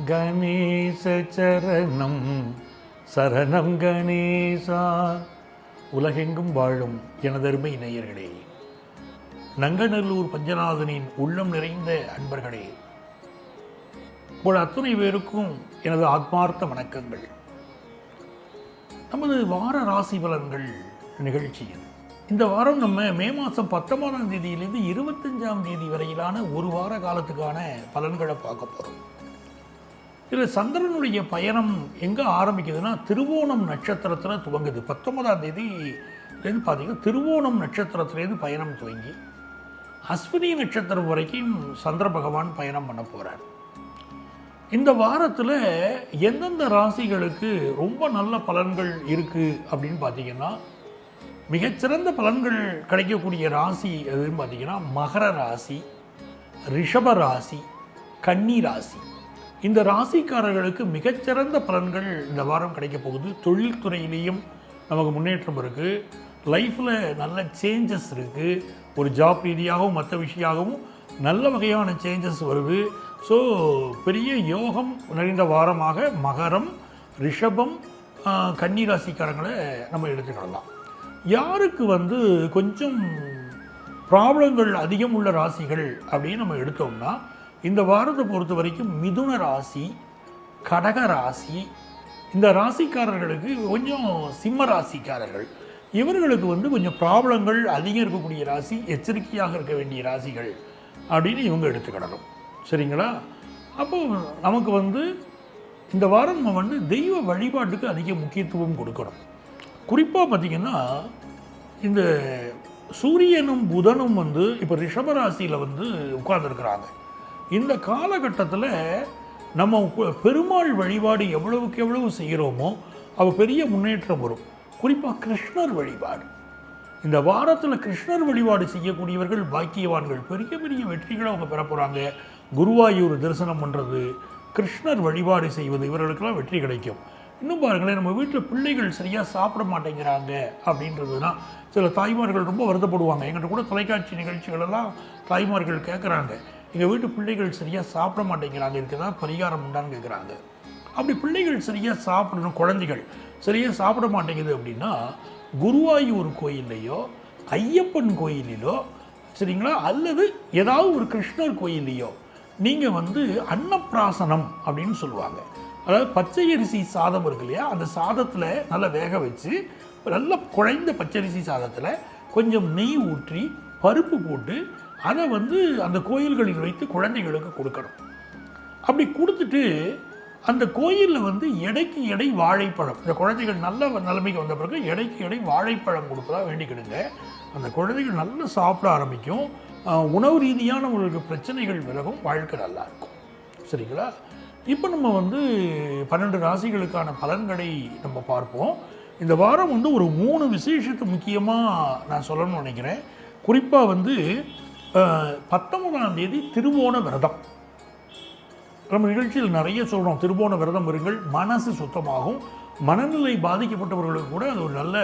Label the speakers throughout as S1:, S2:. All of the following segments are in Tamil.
S1: கணேச சரணம் சரணம் கணேசா. உலகெங்கும் வாழும் எனதருமை நேயர்களே, நங்கநல்லூர் பஞ்சநாதனின் உள்ளம் நிறைந்த அன்பர்களே, உங்கள் அத்துணை பேருக்கும் எனது ஆத்மார்த்த வணக்கங்கள். நமது வார ராசி பலன்கள் நிகழ்ச்சியில் இந்த வாரம் நம்ம மே மாதம் 19ஆம் தேதியிலிருந்து 25ஆம் தேதி வரையிலான ஒரு வார காலத்துக்கான பலன்களை பார்க்க போகிறோம். இதில் சந்திரனுடைய பயணம் எங்கே ஆரம்பிக்குதுன்னா திருவோணம் நட்சத்திரத்தில் துவங்குது. 19ஆம் தேதியிலேருந்து பார்த்தீங்கன்னா திருவோணம் நட்சத்திரத்திலேருந்து பயணம் துவங்கி அஸ்வினி நட்சத்திரம் வரைக்கும் சந்திர பகவான் பயணம் பண்ண போகிறார். இந்த வாரத்தில் எந்தெந்த ராசிகளுக்கு ரொம்ப நல்ல பலன்கள் இருக்குது அப்படின்னு பார்த்தீங்கன்னா, மிகச்சிறந்த பலன்கள் கிடைக்கக்கூடிய ராசி எதுன்னு பார்த்தீங்கன்னா மகர ராசி, ரிஷப ராசி, கன்னி ராசி. இந்த ராசிக்காரர்களுக்கு மிகச்சிறந்த பலன்கள் இந்த வாரம் கிடைக்க போகுது. தொழில்துறையிலையும் நமக்கு முன்னேற்றம் இருக்குது, லைஃப்பில் நல்ல சேஞ்சஸ் இருக்குது, ஒரு ஜாப் ரீதியாகவும் மற்ற விஷயமாகவும் நல்ல வகையான சேஞ்சஸ் வருது. ஸோ பெரிய யோகம் நிறைந்த வாரமாக மகரம், ரிஷபம், கன்னி ராசிக்காரங்களை நம்ம எடுத்துக்கிடலாம். யாருக்கு கொஞ்சம் ப்ராப்ளங்கள் அதிகம் உள்ள ராசிகள் அப்படின்னு நம்ம எடுத்தோம்னா, இந்த வாரத்தை பொறுத்த வரைக்கும் மிதுன ராசி, கடக ராசி, இந்த ராசிக்காரர்களுக்கு கொஞ்சம் சிம்ம ராசிக்காரர்கள் இவர்களுக்கு கொஞ்சம் ப்ராப்ளங்கள் அதிகம் இருக்கக்கூடிய ராசி, எச்சரிக்கையாக இருக்க வேண்டிய ராசிகள் அப்படின்னு இவங்க எடுத்துக்கிடணும். சரிங்களா? அப்போ நமக்கு இந்த வாரம் நம்ம தெய்வ வழிபாட்டுக்கு அதிக முக்கியத்துவம் கொடுக்கணும். குறிப்பாக பார்த்திங்கன்னா, இந்த சூரியனும் புதனும் இப்போ ரிஷபராசியில் உட்கார்ந்துருக்கிறாங்க. இந்த காலகட்டத்தில் நம்ம பெருமாள் வழிபாடு எவ்வளவுக்கு எவ்வளவு செய்கிறோமோ அவ பெரிய முன்னேற்றம் வரும். குறிப்பாக கிருஷ்ணர் வழிபாடு, இந்த வாரத்தில் கிருஷ்ணர் வழிபாடு செய்யக்கூடியவர்கள் பாக்கியவான்கள். பெரிய பெரிய வெற்றிகளை அவங்க பெற போகிறாங்க. குருவாயூர் தரிசனம் பண்ணுறது, கிருஷ்ணர் வழிபாடு செய்வது, இவர்களுக்கெல்லாம் வெற்றி கிடைக்கும். இன்னும் பாருங்களேன், நம்ம வீட்டில் பிள்ளைகள் சரியாக சாப்பிட மாட்டேங்கிறாங்க அப்படின்றதுனா சில தாய்மார்கள் ரொம்ப வருத்தப்படுவாங்க. எங்கிட்ட கூட தொலைக்காட்சி நிகழ்ச்சிகளெல்லாம் தாய்மார்கள் கேட்குறாங்க, எங்கள் வீட்டு பிள்ளைகள் சரியாக சாப்பிட மாட்டேங்கிறாங்க, இதுக்கு தான் பரிகாரம் உண்டான்னு கேட்குறாங்க. அப்படி பிள்ளைகள் சரியாக சாப்பிடணும், குழந்தைகள் சரியாக சாப்பிட மாட்டேங்குது அப்படின்னா குருவாயூர் கோயில்லையோ ஐயப்பன் கோயிலிலோ, சரிங்களா, அல்லது ஏதாவது ஒரு கிருஷ்ணர் கோயில்லையோ நீங்கள் அன்னப்பிராசனம் அப்படின்னு சொல்லுவாங்க. அதாவது பச்சை அரிசி சாதம் இருக்கு இல்லையா, அந்த சாதத்தில் நல்லா வேக வச்சு, நல்ல குழைந்த பச்சரிசி சாதத்தில் கொஞ்சம் நெய் ஊற்றி பருப்பு போட்டு அதை அந்த கோயில்களில் வைத்து குழந்தைகளுக்கு கொடுக்கணும். அப்படி கொடுத்துட்டு அந்த கோயிலில் எடைக்கு எடை வாழைப்பழம், இந்த குழந்தைகள் நல்ல நிலைமைக்கு வந்த பிறகு எடைக்கு எடை வாழைப்பழம் கொடுக்குறதா வேண்டிக்கிடுங்க. அந்த குழந்தைகள் நல்லா சாப்பிட ஆரம்பிக்கும், உணவு ரீதியான உங்களுக்கு பிரச்சனைகள் விலகும், வாழ்க்கை நல்லாயிருக்கும். சரிங்களா? இப்போ நம்ம 12 ராசிகளுக்கான பலன்களை நம்ம பார்ப்போம். இந்த வாரம் ஒரு 3 விசேஷத்தை முக்கியமாக நான் சொல்லணும்னு நினைக்கிறேன். குறிப்பாக 19ஆம் தேதி திருவோண விரதம். நம்ம நிகழ்ச்சியில் நிறைய சொல்கிறோம், திருவோண விரதம் இருங்கள், மனசு சுத்தமாகும். மனநிலை பாதிக்கப்பட்டவர்களுக்கு கூட அது ஒரு நல்ல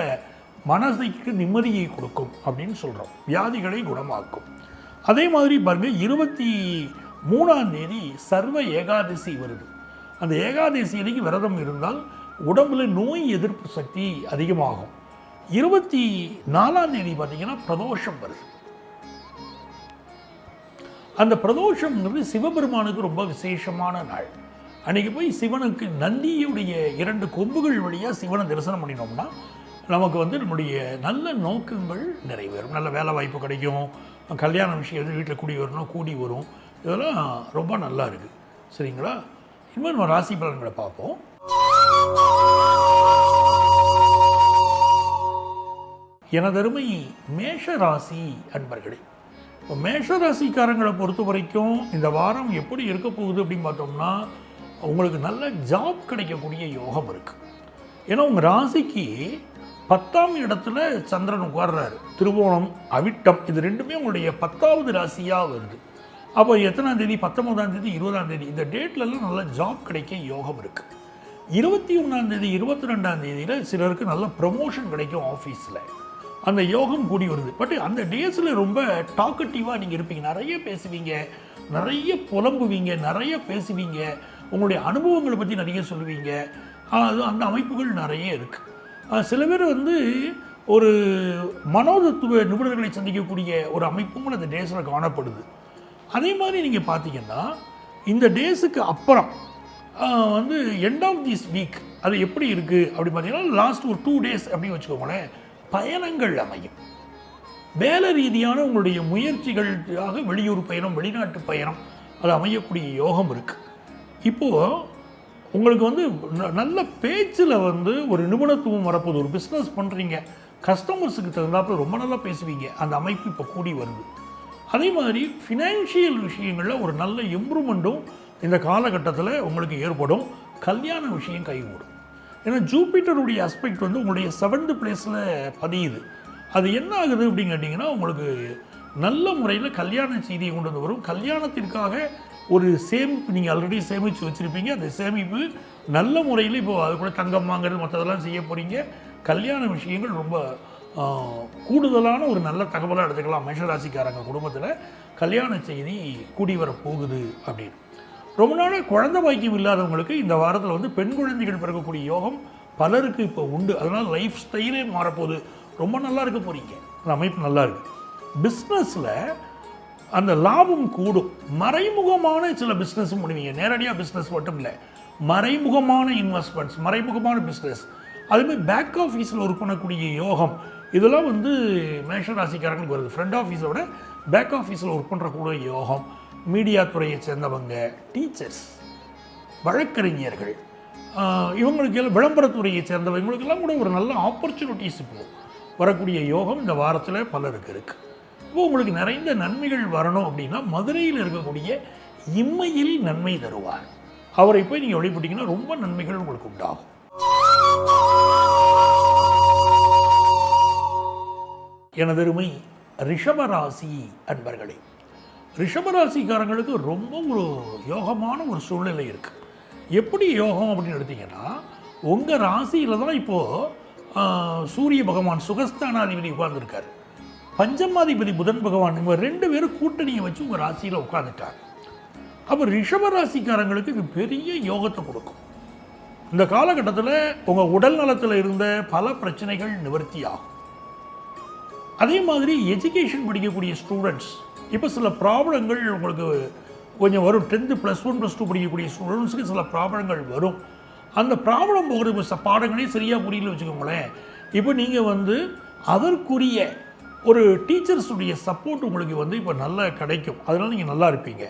S1: மனசுக்கு நிம்மதியை கொடுக்கும் அப்படின்னு சொல்கிறோம், வியாதிகளை குணமாக்கும். அதே மாதிரி பாருங்கள், 23ஆம் தேதி சர்வ ஏகாதசி வருது. அந்த ஏகாதசி அன்னைக்கு விரதம் இருந்தால் உடம்புல நோய் எதிர்ப்பு சக்தி அதிகமாகும். 24ஆம் தேதி பார்த்தீங்கன்னா பிரதோஷம் வருது. அந்த பிரதோஷம்ங்கிறது சிவபெருமானுக்கு ரொம்ப விசேஷமான நாள். அன்றைக்கி போய் சிவனுக்கு நந்தியுடைய 2 கொம்புகள் வழியாக சிவனை தரிசனம் பண்ணினோம்னா நமக்கு நம்முடைய நல்ல நோக்கங்கள் நிறைவேறும். நல்ல வேலை வாய்ப்பு கிடைக்கும், கல்யாண விஷயம் வீட்டில் கூடி வரணும், கூடி வரும். இதெல்லாம் ரொம்ப நல்லா இருக்குது. சரிங்களா? இன்னும் நம்ம ராசி பலன்களை பார்ப்போம். எனதருமை மேஷ ராசி அன்பர்களே, இப்போ மேஷ ராசிக்காரங்களை பொறுத்த வரைக்கும் இந்த வாரம் எப்படி இருக்க போகுது அப்படின்னு பார்த்தோம்னா, உங்களுக்கு நல்ல ஜாப் கிடைக்கக்கூடிய யோகம் இருக்குது. ஏன்னா உங்கள் ராசிக்கு 10ஆம் இடத்துல சந்திரன் உட்கார்றாரு. திருவோணம், அவிட்டம், இது ரெண்டுமே உங்களுடைய 10வது ராசியாக வருது. அப்போ எத்தனாம் தேதி? 19ஆம் தேதி, 20ஆம் தேதி, இந்த டேட்லலாம் நல்ல ஜாப் கிடைக்க யோகம் இருக்குது. 21ஆம் தேதி, 22ஆம் தேதியில் சிலருக்கு நல்ல ப்ரமோஷன் கிடைக்கும் ஆஃபீஸில், அந்த யோகம் கூடி வருது. பட் அந்த டேஸில் ரொம்ப டாக்கட்டிவாக நீங்கள் இருப்பீங்க, நிறைய பேசுவீங்க, நிறைய புலம்புவீங்க, நிறைய பேசுவீங்க. உங்களுடைய அனுபவங்களை பற்றி நிறைய சொல்லுவீங்க. அது அந்த அமைப்புகள் நிறைய இருக்குது. சில பேர் வந்து ஒரு மனோதத்துவ நிபுணர்களை சந்திக்கக்கூடிய ஒரு அமைப்பும் அந்த டேஸில் காணப்படுது. அதே மாதிரி நீங்கள் பார்த்தீங்கன்னா இந்த டேஸுக்கு அப்புறம் வந்து எண்ட் ஆஃப் திஸ் வீக் அது எப்படி இருக்குது அப்படி பார்த்தீங்கன்னா லாஸ்ட் ஒரு 2 days அப்படின்னு வச்சுக்கோங்களேன், பயணங்கள் அமையும். வேலை ரீதியான உங்களுடைய முயற்சிகளுக்காக வெளியூர் பயணம், வெளிநாட்டு பயணம் அது அமையக்கூடிய யோகம் இருக்குது. இப்போது உங்களுக்கு வந்து நல்ல பேச்சில் வந்து ஒரு நிபுணத்துவம் வரப்போகுது. ஒரு பிஸ்னஸ் பண்ணுறீங்க, கஸ்டமர்ஸுக்கு தகுந்தாப்பில் ரொம்ப நல்லா பேசுவீங்க. அந்த அமைப்பு இப்போ கூடி வருது. அதே மாதிரி ஃபினான்ஷியல் விஷயங்களில் ஒரு நல்ல இம்ப்ரூவ்மெண்ட்டும் இந்த காலகட்டத்தில் உங்களுக்கு ஏற்படும். கல்யாண விஷயம் கைகூடும். ஏன்னா ஜூபிட்டருடைய அஸ்பெக்ட் வந்து உங்களுடைய 7th பிளேஸில் பதியுது. அது என்ன ஆகுது அப்படின்னு கேட்டிங்கன்னா, உங்களுக்கு நல்ல முறையில் கல்யாண செய்தியை கொண்டு வந்து வரும். கல்யாணத்திற்காக ஒரு சேமிப்பு நீங்கள் ஆல்ரெடி சேமித்து வச்சுருப்பீங்க. அந்த சேமிப்பு நல்ல முறையில் இப்போது அது கூட தங்கம் வாங்குறது மற்றதெல்லாம் செய்ய போகிறீங்க. கல்யாண விஷயங்கள் ரொம்ப கூடுதலான ஒரு நல்ல தகவலாக எடுத்துக்கலாம். மேஷராசிக்காரங்க குடும்பத்தில் கல்யாண செய்தி கூடி வர போகுது அப்படின்னு. ரொம்ப நாள் குழந்தை பாக்கியம் இல்லாதவங்களுக்கு இந்த வாரத்தில் வந்து பெண் குழந்தைகள் பிறக்கக்கூடிய யோகம் பலருக்கு இப்போ உண்டு. அதனால் லைஃப் ஸ்டைலே மாறப்போகுது. ரொம்ப நல்லா இருக்க போகிறீங்க. அந்த அமைப்பு நல்லா இருக்குது. பிஸ்னஸில் அந்த லாபம் கூடும். மறைமுகமான சில பிஸ்னஸும் பண்ணுவீங்க. நேரடியாக பிஸ்னஸ் மட்டும் இல்லை, மறைமுகமான இன்வெஸ்ட்மெண்ட்ஸ், மறைமுகமான பிஸ்னஸ், அதுமாதிரி பேக் ஆஃபீஸில் ஒர்க் பண்ணக்கூடிய யோகம் இதெல்லாம் வந்து மேஷராசிக்காரங்களுக்கு வருது. ஃப்ரண்ட் ஆஃபீஸை விட பேக் ஆஃபீஸில் ஒர்க் பண்ணுறக்கூடிய யோகம், மீடியா துறையை சேர்ந்தவங்க, டீச்சர்ஸ், வழக்கறிஞர்கள், இவங்களுக்கு எல்லாம் விளம்பரத்துறையை சேர்ந்தவங்க, இவங்களுக்கெல்லாம் கூட ஒரு நல்ல ஆப்பர்ச்சுனிட்டிஸ் இப்போ வரக்கூடிய யோகம் இந்த வாரத்தில் பலருக்கு இருக்குது. இப்போ உங்களுக்கு நிறைந்த நன்மைகள் வரணும் அப்படின்னா மதுரையில் இருக்கக்கூடிய இம்மையில் நன்மை தருவார். அவரை போய் நீங்கள் வழிபட்டீங்கன்னா ரொம்ப நன்மைகள் உங்களுக்கு உண்டாகும். எனதருமை ரிஷபராசி அன்பர்களே, ரிஷபராசிக்காரங்களுக்கு ரொம்ப ஒரு யோகமான ஒரு சூழ்நிலை இருக்குது. எப்படி யோகம் அப்படின்னு எடுத்தீங்கன்னா, உங்கள் ராசியில் தான் இப்போது சூரிய பகவான் சுகஸ்தானாதிபதி உட்கார்ந்துருக்கார். பஞ்சமாதிபதி புதன் பகவான், இவங்க 2 பேரும் கூட்டணியை வச்சு உங்கள் ராசியில் உட்காந்துட்டார். அப்போ ரிஷபராசிக்காரங்களுக்கு இது பெரிய யோகத்தை கொடுக்கும். இந்த காலகட்டத்தில் உங்கள் உடல் நலத்தில் இருந்த பல பிரச்சனைகள் நிவர்த்தி ஆகும். அதே மாதிரி எஜுகேஷன் படிக்கக்கூடிய ஸ்டூடெண்ட்ஸ் இப்போ சில ப்ராப்ளங்கள் உங்களுக்கு கொஞ்சம் வரும். 10th +1 +2 படிக்கக்கூடிய ஸ்டூடெண்ட்ஸுக்கு சில ப்ராப்ளங்கள் வரும். அந்த ப்ராப்ளம் போகிற பாடங்களே சரியாக புரியல வச்சுக்கோங்களேன். இப்போ நீங்கள் வந்து அதற்குரிய ஒரு டீச்சர்ஸுடைய சப்போர்ட் உங்களுக்கு வந்து இப்போ நல்லா கிடைக்கும். அதனால் நீங்கள் நல்லா இருப்பீங்க.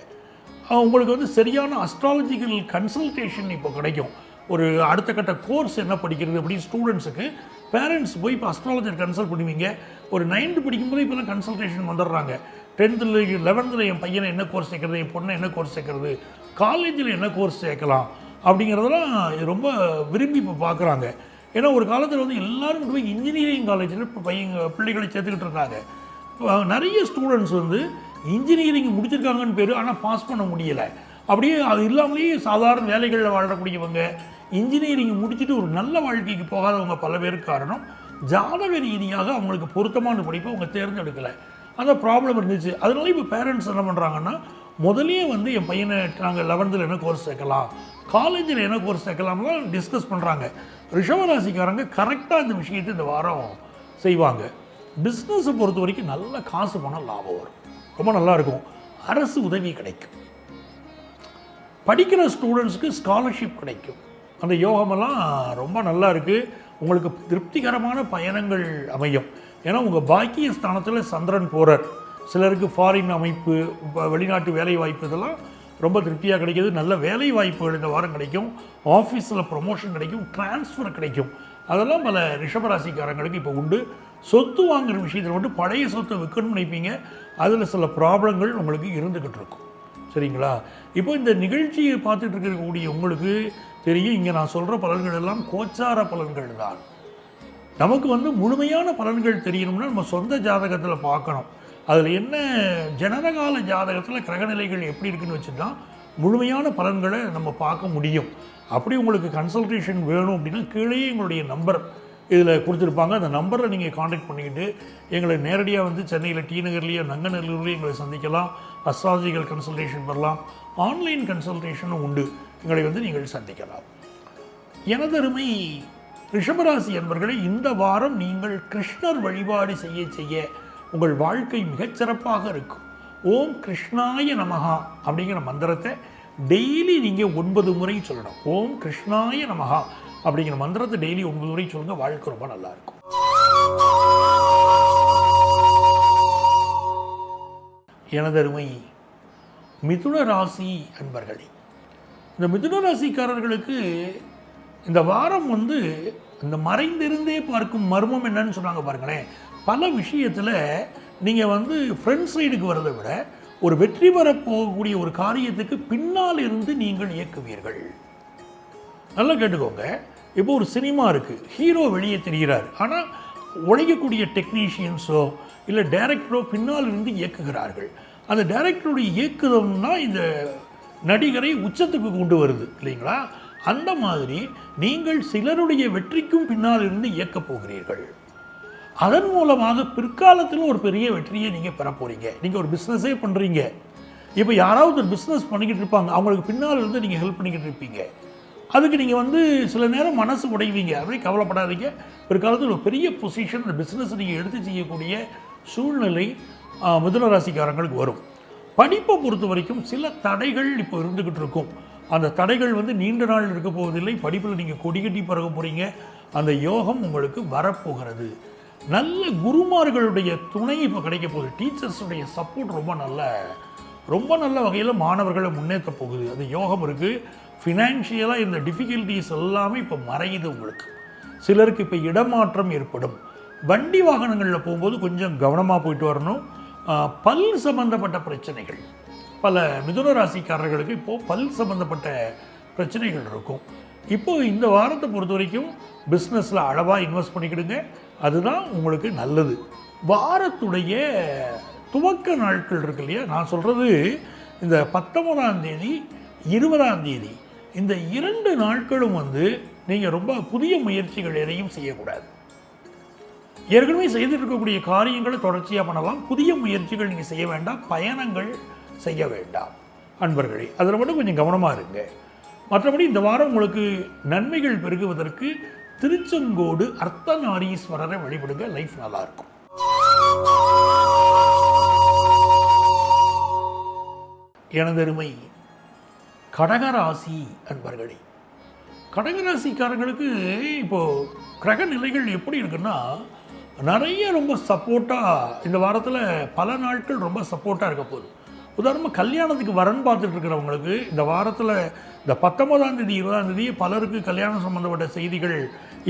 S1: உங்களுக்கு வந்து சரியான அஸ்ட்ராலஜிக்கல் கன்சல்டேஷன் இப்போ கிடைக்கும். ஒரு அடுத்த கட்ட கோர்ஸ் என்ன படிக்கிறது அப்படின்னு ஸ்டூடெண்ட்ஸுக்கு பேரண்ட்ஸ் போய் இப்போ அஸ்ட்ராலஜர் கன்சல்ட் பண்ணுவீங்க. ஒரு 9th படிக்கும்போது இப்போலாம் கன்சல்டேஷன் வந்துடுறாங்க. 10th 11th என் பையனை என்ன கோர்ஸ் சேர்க்கறது, என் பொண்ணை என்ன கோர்ஸ் சேர்க்கறது, காலேஜில் என்ன கோர்ஸ் சேர்க்கலாம் அப்படிங்கிறதெல்லாம் ரொம்ப விரும்பி இப்போ பார்க்குறாங்க. ஏன்னா ஒரு காலத்தில் வந்து எல்லோரும் போய் இன்ஜினியரிங் காலேஜில் இப்போ பிள்ளைகளை சேர்த்துக்கிட்டு இருந்தாங்க. நிறைய ஸ்டூடெண்ட்ஸ் வந்து இன்ஜினியரிங் முடிச்சிருக்காங்கன்னு பேர், ஆனால் பாஸ் பண்ண முடியலை. அப்படியே அது இல்லாமலேயே சாதாரண வேலைகளில் வாழக்கூடியவங்க, இன்ஜினியரிங் முடிச்சுட்டு ஒரு நல்ல வாழ்க்கைக்கு போகாதவங்க பல பேருக்கு காரணம் ஜாதக ரீதியாக அவங்களுக்கு பொருத்தமான படிப்பை அவங்க தேர்ந்தெடுக்கலை. அந்த ப்ராப்ளம் இருந்துச்சு. அதனால இப்போ பேரண்ட்ஸ் என்ன பண்ணுறாங்கன்னா, முதலே வந்து என் பையனை நாங்கள் 11th என்ன கோர்ஸ் சேர்க்கலாம், காலேஜில் என்ன கோர்ஸ் சேர்க்கலாம்லாம் டிஸ்கஸ் பண்ணுறாங்க. ரிஷபராசிக்காரங்க கரெக்டாக இந்த விஷயத்தை இந்த வாரம் செய்வாங்க. பிஸ்னஸை பொறுத்த வரைக்கும் நல்ல காசு பணம் லாபம் வரும், ரொம்ப நல்லாயிருக்கும். அரசு உதவி கிடைக்கும். படிக்கிற ஸ்டூடெண்ட்ஸுக்கு ஸ்காலர்ஷிப் கிடைக்கும். அந்த யோகமெல்லாம் ரொம்ப நல்லா இருக்குது. உங்களுக்கு திருப்திகரமான பயணங்கள் அமையும். ஏன்னா உங்கள் பாக்கிய ஸ்தானத்தில் சந்திரன் போகிறார். சிலருக்கு ஃபாரின் அமைப்பு, வெளிநாட்டு வேலை வாய்ப்பு இதெல்லாம் ரொம்ப திருப்தியாக கிடைக்கிது. நல்ல வேலை வாய்ப்புகள் இந்த வாரம் கிடைக்கும். ஆஃபீஸில் ப்ரொமோஷன் கிடைக்கும், டிரான்ஸ்ஃபர் கிடைக்கும். அதெல்லாம் பல ரிஷபராசிக்காரங்களுக்கு இப்போ உண்டு. சொத்து வாங்குகிற விஷயத்தில் மட்டும் பழைய சொத்தை விற்கணும்னு நினைப்பீங்க. அதில் சில ப்ராப்ளங்கள் உங்களுக்கு இருந்துக்கிட்டு இருக்கும். சரிங்களா? இப்போ இந்த நிகழ்ச்சியை பார்த்துட்டு இருக்கக்கூடிய உங்களுக்கு தெரியும், இங்கே நான் சொல்கிற பலன்கள் எல்லாம் கோச்சார பலன்கள் தான். நமக்கு வந்து முழுமையான பலன்கள் தெரியணும்னா நம்ம சொந்த ஜாதகத்தில் பார்க்கணும். அதில் என்ன ஜனனகால ஜாதகத்தில் கிரகநிலைகள் எப்படி இருக்குன்னு வச்சுட்டா முழுமையான பலன்களை நம்ம பார்க்க முடியும். அப்படி உங்களுக்கு கன்சல்டேஷன் வேணும் அப்படின்னா கீழே எங்களுடைய நம்பர் இதில் கொடுத்துருப்பாங்க. அந்த நம்பரில் நீங்கள் காண்டாக்ட் பண்ணிக்கிட்டு எங்களை நேரடியாக வந்து சென்னையில் டி நகர்லேயோ நங்கநல்லூர்லேயும் எங்களை சந்திக்கலாம். அஸ்ட்ராலஜிக்கல் கன்சல்டேஷன் பெறலாம், ஆன்லைன் கன்சல்டேஷனும் உண்டு. எங்களை வந்து நீங்கள் சந்திக்கலாம். எனதருமை ரிஷபராசி என்பர்களை, இந்த வாரம் நீங்கள் கிருஷ்ணர் வழிபாடு செய்ய செய்ய உங்கள் வாழ்க்கை மிகச்சிறப்பாக இருக்கும். ஓம் கிருஷ்ணாய நமஹா அப்படிங்கிற மந்திரத்தை டெய்லி நீங்கள் 9 முறை சொல்லணும். ஓம் கிருஷ்ணாய நமஹா அப்படிங்கிற மந்திரத்தை டெய்லி 9 முறை சொல்லுங்க. வாழ்க்கை ரொம்ப நல்லா இருக்கும். எனதருமை மிதுன ராசி அன்பர்களே, இந்த மிதுன ராசிக்காரர்களுக்கு இந்த வாரம் வந்து இந்த மறைந்திருந்தே பார்க்கும் மர்மம் என்னன்னு சொன்னாங்க பாருங்களேன். பல விஷயத்தில் நீங்கள் வந்து ஃப்ரெண்ட் சைடுக்கு வரதை விட ஒரு வெற்றி பெற போகக்கூடிய ஒரு காரியத்துக்கு பின்னால் இருந்து நீங்கள் இயக்குவீர்கள். நல்லா கேட்டுக்கோங்க. இப்போ ஒரு சினிமா இருக்குது, ஹீரோ வெளியே தெரிகிறார், ஆனால் உழைக்கக்கூடிய டெக்னீஷியன்ஸோ இல்லை டைரக்டரோ பின்னால் இருந்து இயக்குகிறார்கள். அந்த டைரக்டருடைய இயக்குதம்னா இந்த நடிகரை உச்சத்துக்கு கொண்டு வருது இல்லைங்களா? அந்த மாதிரி நீங்கள் சிலருடைய வெற்றிக்கும் பின்னால் இருந்து இயக்கப் போகிறீர்கள். அதன் மூலமாக பிற்காலத்தில் ஒரு பெரிய வெற்றியை நீங்கள் பெற போகிறீங்க. நீங்கள் ஒரு பிஸ்னஸே பண்ணுறீங்க, இப்போ யாராவது ஒரு பிஸ்னஸ் பண்ணிக்கிட்டு இருப்பாங்க, அவங்களுக்கு பின்னால் இருந்து நீங்கள் ஹெல்ப் பண்ணிக்கிட்டு இருப்பீங்க. அதுக்கு நீங்கள் வந்து சில நேரம் மனசு உடைவீங்க. அப்படி கவலைப்படாதீங்க. பிற்காலத்தில் ஒரு பெரிய பொசிஷன் அந்த பிஸ்னஸ் நீங்கள் எடுத்து செய்யக்கூடிய சூழ்நிலை மிதுன ராசிக்காரங்களுக்கு வரும். படிப்பை பொறுத்த வரைக்கும் சில தடைகள் இப்போ இருந்துக்கிட்டு இருக்கும். அந்த தடைகள் வந்து நீண்ட நாள் இருக்க போவதில்லை. படிப்பில் நீங்கள் கொடிகட்டி பறக்க போகிறீங்க. அந்த யோகம் உங்களுக்கு வரப்போகிறது. நல்ல குருமார்களுடைய துணை இப்போ கிடைக்க போகுது. டீச்சர்ஸுடைய சப்போர்ட் ரொம்ப நல்ல வகையில் மாணவர்களை முன்னேற்ற போகுது. அந்த யோகம் இருக்குது. ஃபினான்ஷியலாக இந்த டிஃபிகல்ட்டிஸ் எல்லாமே இப்போ மறையுது உங்களுக்கு. சிலருக்கு இப்போ இடமாற்றம் ஏற்படும். வண்டி வாகனங்களில் போகும்போது கொஞ்சம் கவனமாக போயிட்டு வரணும். பல் சம்பந்தப்பட்ட பிரச்சனைகள், பல மிதுன ராசிக்காரர்களுக்கு இப்போது பல் சம்பந்தப்பட்ட பிரச்சனைகள் இருக்கும். இப்போது இந்த வாரத்தை பொறுத்த வரைக்கும் பிஸ்னஸில் அளவாக இன்வெஸ்ட் பண்ணிக்கிடுங்க. அதுதான் உங்களுக்கு நல்லது. வாரத்துடைய துவக்க நாட்கள் இருக்கு இல்லையா, நான் சொல்கிறது இந்த 19ஆம் தேதி 20ஆம் தேதி இந்த 2 நாட்களும் வந்து நீங்கள் ரொம்ப புதிய முயற்சிகள் எதையும் செய்யக்கூடாது. ஏற்கனவே செய்துட்டு இருக்கக்கூடிய காரியங்களை தொடர்ச்சியாக பண்ணலாம். புதிய முயற்சிகள் நீங்கள் செய்ய வேண்டாம். பயணங்கள் செய்ய வேண்டாம் அன்பர்களே. அதில் மட்டும் கொஞ்சம் கவனமாக இருங்க. மற்றபடி இந்த வாரம் உங்களுக்கு நன்மைகள் பெருகுவதற்கு திருச்செங்கோடு அர்த்தநாரீஸ்வரரை வழிபடுங்க. லைஃப் நல்லாயிருக்கும். எனதருமை கடகராசி அன்பர்களே, கடகராசிக்காரங்களுக்கு இப்போது கிரக நிலைகள் எப்படி இருக்குன்னா, நிறைய ரொம்ப சப்போர்ட்டாக இந்த வாரத்தில் பல நாட்கள் ரொம்ப சப்போர்ட்டாக இருக்க போகுது. உதாரணமாக கல்யாணத்துக்கு வரன் பார்த்துட்டு இருக்கிறவங்களுக்கு இந்த வாரத்தில் இந்த 19ஆம் தேதி 20ஆம் தேதி பலருக்கு கல்யாணம் சம்மந்தப்பட்ட செய்திகள்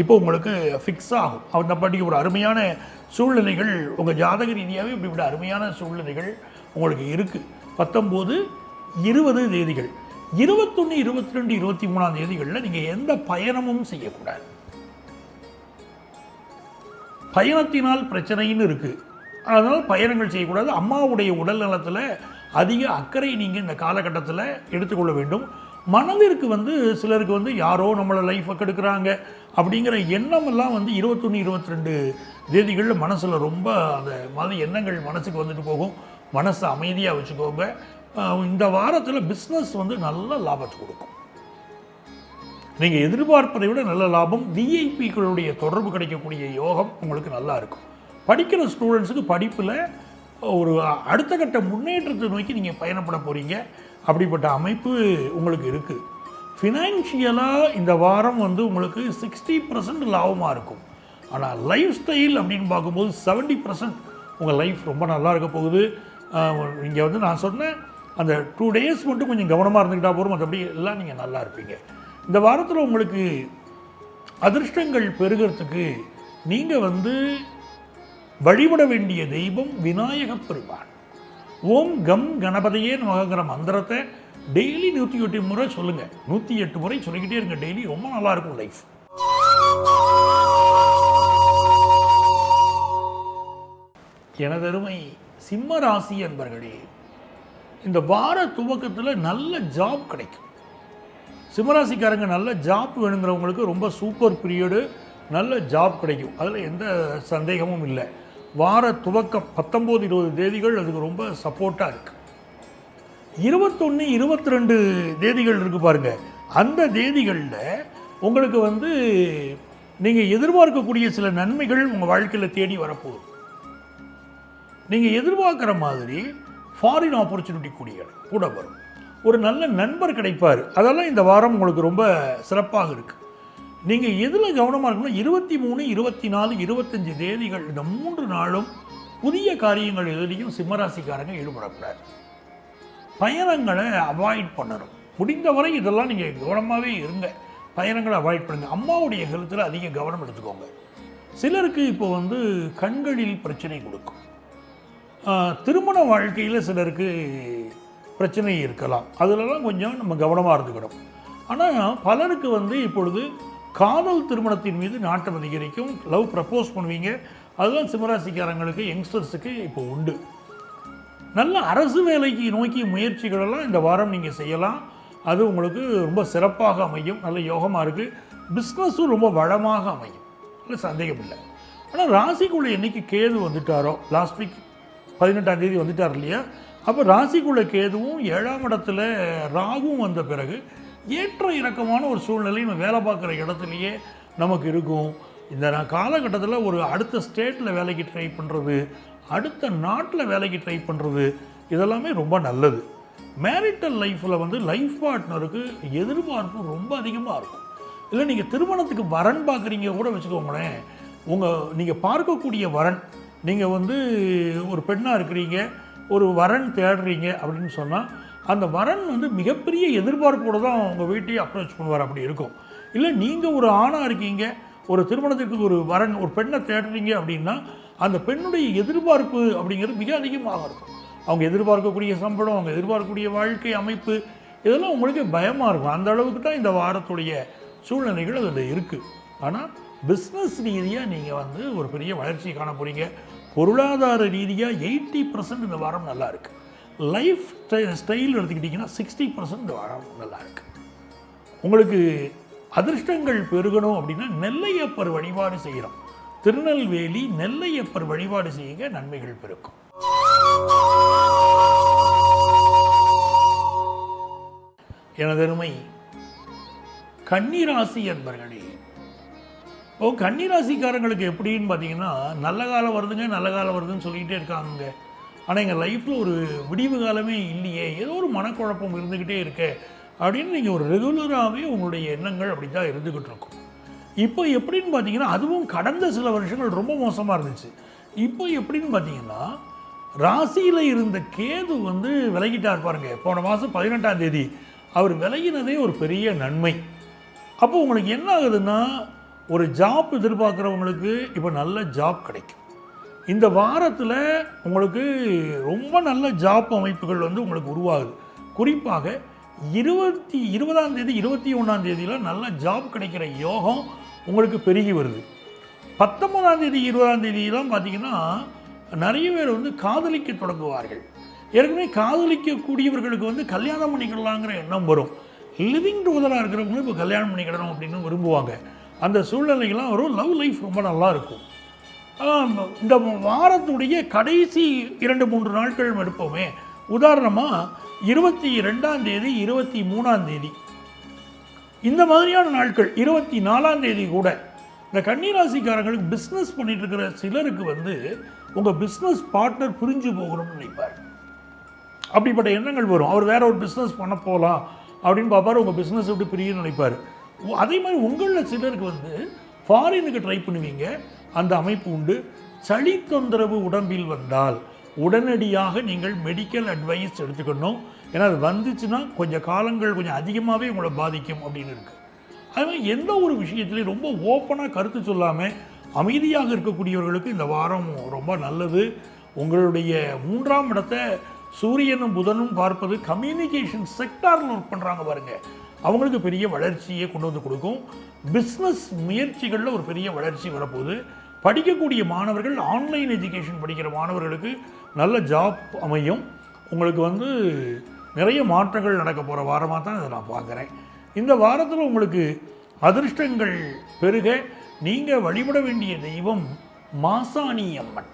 S1: இப்போ உங்களுக்கு ஃபிக்ஸ் ஆகும். அந்த பாட்டிக்கு ஒரு அருமையான சூழ்நிலைகள் உங்கள் ஜாதக ரீதியாகவே இப்படி அருமையான சூழ்நிலைகள் உங்களுக்கு இருக்குது. 19, 20 தேதிகள், 21, 22, 23ஆம் தேதிகளில் நீங்கள் எந்த பயணமும் செய்யக்கூடாது. பயணத்தினால் பிரச்சனைன்னு இருக்குது, அதனால் பயணங்கள் செய்யக்கூடாது. அம்மாவுடைய உடல் நலத்தில் அதிக அக்கறை நீங்கள் இந்த காலகட்டத்தில் எடுத்துக்கொள்ள வேண்டும். மனதிற்கு வந்து சிலருக்கு வந்து யாரோ நம்மளை லைஃப்பை கெடுக்கிறாங்க அப்படிங்கிற எண்ணமெல்லாம் வந்து 21, 22 தேதிகளில் மனசில் ரொம்ப அந்த மாதிரி எண்ணங்கள் மனசுக்கு வந்துட்டு போகும். மனசை அமைதியாக வச்சுக்கோங்க. இந்த வாரத்தில் பிஸ்னஸ் வந்து நல்ல லாபத்தை கொடுக்கும். நீங்கள் எதிர்பார்ப்பதை விட நல்ல லாபம். விஐபிக்களுடைய தொடர்பு கிடைக்கக்கூடிய யோகம் உங்களுக்கு நல்லா இருக்கும். படிக்கிற ஸ்டூடெண்ட்ஸுக்கு படிப்பில் ஒரு அடுத்த கட்ட முன்னேற்றத்தை நோக்கி நீங்கள் பயணப்பட போகிறீங்க. அப்படிப்பட்ட அமைப்பு உங்களுக்கு இருக்குது. ஃபினான்ஷியலாக இந்த வாரம் வந்து உங்களுக்கு 60% லாபமாக இருக்கும். ஆனால் லைஃப் ஸ்டைல் அப்படின்னு பார்க்கும்போது 70% உங்கள் லைஃப் ரொம்ப நல்லா இருக்க போகுது. இங்கே வந்து நான் சொன்னேன் அந்த 2 days மட்டும் கொஞ்சம் கவனமாக இருந்துக்கிட்டால் போகிறோம். மற்றபடி எல்லாம் நீங்கள் நல்லா இருப்பீங்க. இந்த வாரத்தில் உங்களுக்கு அதிர்ஷ்டங்கள் பெருகிறதுக்கு நீங்கள் வந்து வழிபட வேண்டிய தெய்வம் விநாயக பெருமான். ஓம் கம் கணபதியே நமகிற மந்திரத்தை டெய்லி 108 முறை சொல்லுங்கள். 108 முறை சொல்லிக்கிட்டே இருங்க டெய்லி. ரொம்ப நல்லாயிருக்கும் லைஃப். எனதருமை சிம்ம ராசி அன்பர்களே, இந்த வார துவக்கத்தில் நல்ல ஜாப் கிடைக்கும். சிம்மராசிக்காரங்க நல்ல ஜாப் வேணுங்கிறவங்களுக்கு ரொம்ப சூப்பர் பீரியடு, நல்ல ஜாப் கிடைக்கும். அதில் எந்த சந்தேகமும் இல்லை. வார துவக்கம் 19, 20 தேதிகள் அதுக்கு ரொம்ப சப்போர்ட்டாக இருக்குது. 21, 22 தேதிகள் இருக்குது பாருங்கள். அந்த தேதிகளில் உங்களுக்கு வந்து நீங்கள் எதிர்பார்க்கக்கூடிய சில நன்மைகள் உங்கள் வாழ்க்கையில் தேடி வரப்போகுது. நீங்கள் எதிர்பார்க்குற மாதிரி ஃபாரின் ஆப்பர்ச்சுனிட்டி கூட வரும். ஒரு நல்ல நண்பர் கிடைப்பார். அதெல்லாம் இந்த வாரம் உங்களுக்கு ரொம்ப சிறப்பாக இருக்குது. நீங்கள் எதில் கவனமாக இருக்கணும், 23, 24, 25 தேதிகள் இந்த 3 நாளும் புதிய காரியங்கள் எதுலேயும் சிம்மராசிக்காரங்க ஈடுபடக்கூடாது. பயணங்களை அவாய்ட் பண்ணணும். முடிந்தவரை இதெல்லாம் நீங்கள் கவனமாகவே இருங்க. பயணங்களை அவாய்ட் பண்ணுங்கள். அம்மாவுடைய ஹெல்த்தில் அதிக கவனம் எடுத்துக்கோங்க. சிலருக்கு இப்போ வந்து கண்களில் பிரச்சனை கொடுக்கும். திருமண வாழ்க்கையில் சிலருக்கு பிரச்சனை இருக்கலாம். அதிலெல்லாம் கொஞ்சம் நம்ம கவனமாக இருந்துக்கணும். ஆனால் பலருக்கு வந்து இப்பொழுது காதல் திருமணத்தின் மீது நாட்டம் அதிகரிக்கும். லவ் ப்ரப்போஸ் பண்ணுவீங்க. அதுதான் சிம்மராசிக்காரங்களுக்கு, யங்ஸ்டர்ஸுக்கு இப்போ உண்டு. நல்ல அரசு வேலைக்கு நோக்கிய முயற்சிகளெல்லாம் இந்த வாரம் நீங்கள் செய்யலாம். அது உங்களுக்கு ரொம்ப சிறப்பாக அமையும். நல்ல யோகமாக இருக்குது. பிஸ்னஸும் ரொம்ப வளமாக அமையும், இல்லை சந்தேகம் இல்லை. ஆனால் ராசிக்குள்ளே என்றைக்கு கேது வந்துட்டாரோ, லாஸ்ட் வீக் 18ஆம் தேதி வந்துட்டார் இல்லையா, அப்போ ராசிக்குள்ளே கேதுவும் 7ஆம் இடத்துல ராகுவும் வந்த பிறகு ஏற்ற இறக்கமான ஒரு சூழ்நிலை நம்ம வேலை பார்க்குற இடத்துலையே நமக்கு இருக்கும். இந்த காலகட்டத்தில் ஒரு அடுத்த ஸ்டேட்டில் வேலைக்கு ட்ரை பண்ணுறது, அடுத்த நாட்டில் வேலைக்கு ட்ரை பண்ணுறது, இதெல்லாமே ரொம்ப நல்லது. மேரிட்டல் லைஃப்பில் வந்து லைஃப் பார்ட்னருக்கு எதிர்பார்ப்பு ரொம்ப அதிகமாக இருக்கும். இல்லை நீங்கள் திருமணத்துக்கு வரன் பார்க்குறீங்க கூட வச்சுக்கோங்களேன். நீங்கள் பார்க்கக்கூடிய வரன், நீங்கள் வந்து ஒரு பெண்ணாக இருக்கிறீங்க, ஒரு வரன் தேடுறீங்க அப்படின்னு சொன்னால் அந்த வரன் வந்து மிகப்பெரிய எதிர்பார்ப்போடு தான் உங்கள் வீட்டையே அப்ரோச் பண்ணுவார். அப்படி இருக்கும். இல்லை நீங்கள் ஒரு ஆணாக இருக்கீங்க, ஒரு திருமணத்திற்கு ஒரு வரன், ஒரு பெண்ணை தேடுறீங்க அப்படின்னா அந்த பெண்ணுடைய எதிர்பார்ப்பு அப்படிங்கிறது மிக அதிகமாக இருக்கும். அவங்க எதிர்பார்க்கக்கூடிய சம்பளம், அவங்க எதிர்பார்க்கக்கூடிய வாழ்க்கை அமைப்பு, இதெல்லாம் உங்களுக்கு பயமாக இருக்கும். அந்த அளவுக்கு தான் இந்த வாரத்துடைய சூழ்நிலைகள் அதில் இருக்குது. ஆனால் பிஸ்னஸ் ரீதியாக நீங்கள் வந்து ஒரு பெரிய வளர்ச்சி காண போகிறீங்க. பொருளாதார ரீதியாக 80% இந்த வாரம் நல்லா இருக்குது. லைஃப் ஸ்டைல் எடுத்துக்கிட்டிங்கன்னா 60% இந்த வாரம் நல்லா இருக்குது. உங்களுக்கு அதிர்ஷ்டங்கள் பெருகணும் அப்படின்னா நெல்லையப்பர் வழிபாடு செய்கிறோம். திருநெல்வேலி நெல்லையப்பர் வழிபாடு செய்யுங்க, நன்மைகள் பெருக்கும். எனதருமை கன்னிராசி என்பர்களே, கன்னிராசிக்காரங்களுக்கு எப்படின்னு பார்த்தீங்கன்னா, நல்ல காலம் வருதுங்க, நல்ல காலம் வருதுன்னு சொல்லிக்கிட்டே இருக்காங்க. ஆனால் எங்கள் லைஃப்பில் ஒரு விடிவு காலமே இல்லையே, ஏதோ ஒரு மனக்குழப்பம் இருந்துக்கிட்டே இருக்கு அப்படின்னு நீங்கள் ஒரு ரெகுலராகவே உங்களுடைய எண்ணங்கள் அப்படி தான் இருந்துக்கிட்டு இருக்கும். இப்போ எப்படின்னு பார்த்தீங்கன்னா, அதுவும் கடந்த சில வருஷங்கள் ரொம்ப மோசமாக இருந்துச்சு. இப்போ எப்படின்னு பார்த்தீங்கன்னா, ராசியில் இருந்த கேது வந்து விலகிட்டார் பாருங்க. போன மாதம் 18ஆம் தேதி அவர் விலகினதே ஒரு பெரிய நன்மை. அப்போ உங்களுக்கு என்ன ஆகுதுன்னா, ஒரு ஜாப் எதிர்பார்க்குறவங்களுக்கு இப்போ நல்ல ஜாப் கிடைக்கும். இந்த வாரத்தில் உங்களுக்கு ரொம்ப நல்ல ஜாப் அமைப்புகள் வந்து உங்களுக்கு உருவாகுது. குறிப்பாக 20ஆம் தேதி 21ஆம் தேதியில் நல்ல ஜாப் கிடைக்கிற யோகம் உங்களுக்கு பெருகி வருது. 19ஆம் தேதி 20ஆம் தேதியெல்லாம் பார்த்தீங்கன்னா நிறைய பேர் வந்து காதலிக்க தொடங்குவார்கள். ஏற்கனவே காதலிக்கக்கூடியவர்களுக்கு வந்து கல்யாணம் பண்ணிக்கலாங்கிற எண்ணம் வரும். லிவிங் டுகெதராக இருக்கிறவங்களும் இப்போ கல்யாணம் பண்ணிக்கிடணும் அப்படின்னு விரும்புவாங்க. அந்த சூழ்நிலைகள்லாம் வரும். லவ் லைஃப் ரொம்ப நல்லா இருக்கும். இந்த வாரத்துடைய கடைசி 2-3 நாட்கள் எடுப்போமே. உதாரணமாக 22ஆம் தேதி 23ஆம் தேதி இந்த மாதிரியான நாட்கள், 24ஆம் தேதி கூட இந்த கன்னிராசிக்காரங்களுக்கு பிஸ்னஸ் பண்ணிட்டு இருக்கிற சிலருக்கு வந்து உங்கள் பிஸ்னஸ் பார்ட்னர் பிரிஞ்சு போகணும்னு நினைப்பார். அப்படிப்பட்ட எண்ணங்கள் வரும். அவர் வேற ஒரு பிஸ்னஸ் பண்ண போகலாம் அப்படின்னு பார்ப்பார். உங்கள் பிஸ்னஸ் எப்படி பிரியுன்னு நினைப்பார். அதே மாதிரி உங்களில் சிலருக்கு வந்து ஃபாரினுக்கு ட்ரை பண்ணுவீங்க, அந்த அமைப்பு உண்டு. சளி தொந்தரவு உடம்பில் வந்தால் உடனடியாக நீங்கள் மெடிக்கல் அட்வைஸ் எடுத்துக்கணும். ஏன்னா அது வந்துச்சுன்னா கொஞ்சம் காலங்கள் கொஞ்சம் அதிகமாகவே உங்களை பாதிக்கும் அப்படின்னு இருக்குது. அது மாதிரி எந்த ஒரு விஷயத்துலையும் ரொம்ப ஓப்பனாக கருத்து சொல்லாமல் அமைதியாக இருக்கக்கூடியவர்களுக்கு இந்த வாரம் ரொம்ப நல்லது. உங்களுடைய 3ஆம் இடத்தை சூரியனும் புதனும் பார்ப்பது கம்யூனிகேஷன் செக்டாரில் ஒர்க் பண்ணுறாங்க பாருங்கள், அவங்களுக்கு பெரிய வளர்ச்சியை கொண்டு வந்து கொடுக்கும். பிஸ்னஸ் முயற்சிகளில் ஒரு பெரிய வளர்ச்சி வரப்போகுது. படிக்கக்கூடிய மாணவர்கள், ஆன்லைன் எஜுகேஷன் படிக்கிற மாணவர்களுக்கு நல்ல ஜாப் அமையும். உங்களுக்கு வந்து நிறைய மாற்றங்கள் நடக்க போகிற வாரமாக தான் இதை நான் பார்க்குறேன். இந்த வாரத்தில் உங்களுக்கு அதிர்ஷ்டங்கள் பெருக நீங்கள் வழிபட வேண்டிய தெய்வம் மாசாணி அம்மன்.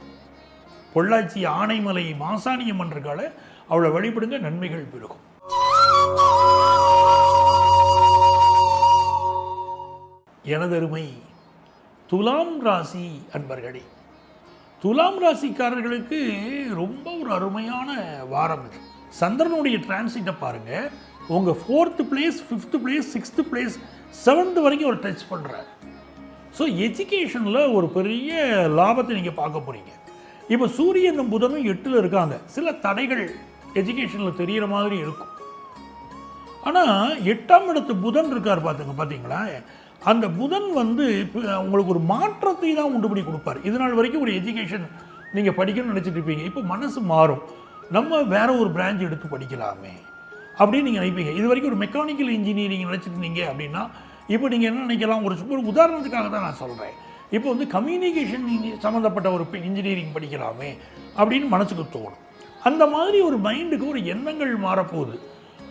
S1: பொள்ளாச்சி ஆனைமலை மாசாணி அம்மன் இருக்கால, அவளை வழிபடுங்க, நன்மைகள் பெருகும். எனதருமை துலாம் ராசி அன்பர்களே, துலாம் ராசிக்காரர்களுக்கு ரொம்ப ஒரு அருமையான வாரம் இது. சந்திரனுடைய டிரான்சிட்டை பாருங்கள். உங்கள் 4th place, 5th place, 6th place, 7th வரைக்கும் ஒரு டச் பண்ணுறாரு. ஸோ எஜுகேஷனில் ஒரு பெரிய லாபத்தை நீங்கள் பார்க்க போகிறீங்க. இப்போ சூரியனும் புதனும் 8ல் இருக்காங்க. சில தடைகள் எஜுகேஷனில் தெரிகிற மாதிரி இருக்கும். ஆனால் 8ஆம் இடத்து புதன் இருக்கார் பார்த்தீங்களா, அந்த புதன் வந்து உங்களுக்கு ஒரு மாற்றத்தை தான் உண்டுபடி கொடுப்பார். இது நாள் வரைக்கும் ஒரு எஜுகேஷன் நீங்கள் படிக்கணும்னு நினச்சிட்டு இருப்பீங்க. இப்போ மனசு மாறும், நம்ம வேற ஒரு பிரான்ச் எடுத்து படிக்கலாமே அப்படின்னு நீங்கள் நினைப்பீங்க. இது வரைக்கும் ஒரு மெக்கானிக்கல் இன்ஜினியரிங் நினச்சிட்டு இருந்தீங்க அப்படின்னா இப்போ நீங்கள் என்ன நினைக்கலாம், ஒரு உதாரணத்துக்காக தான் நான் சொல்கிறேன். இப்போ வந்து கம்யூனிகேஷன் சம்மந்தப்பட்ட ஒரு இன்ஜினியரிங் படிக்கலாமே அப்படின்னு மனசுக்கு தோணும். அந்த மாதிரி ஒரு மைண்டுக்கு ஒரு எண்ணங்கள் மாறப்போகுது.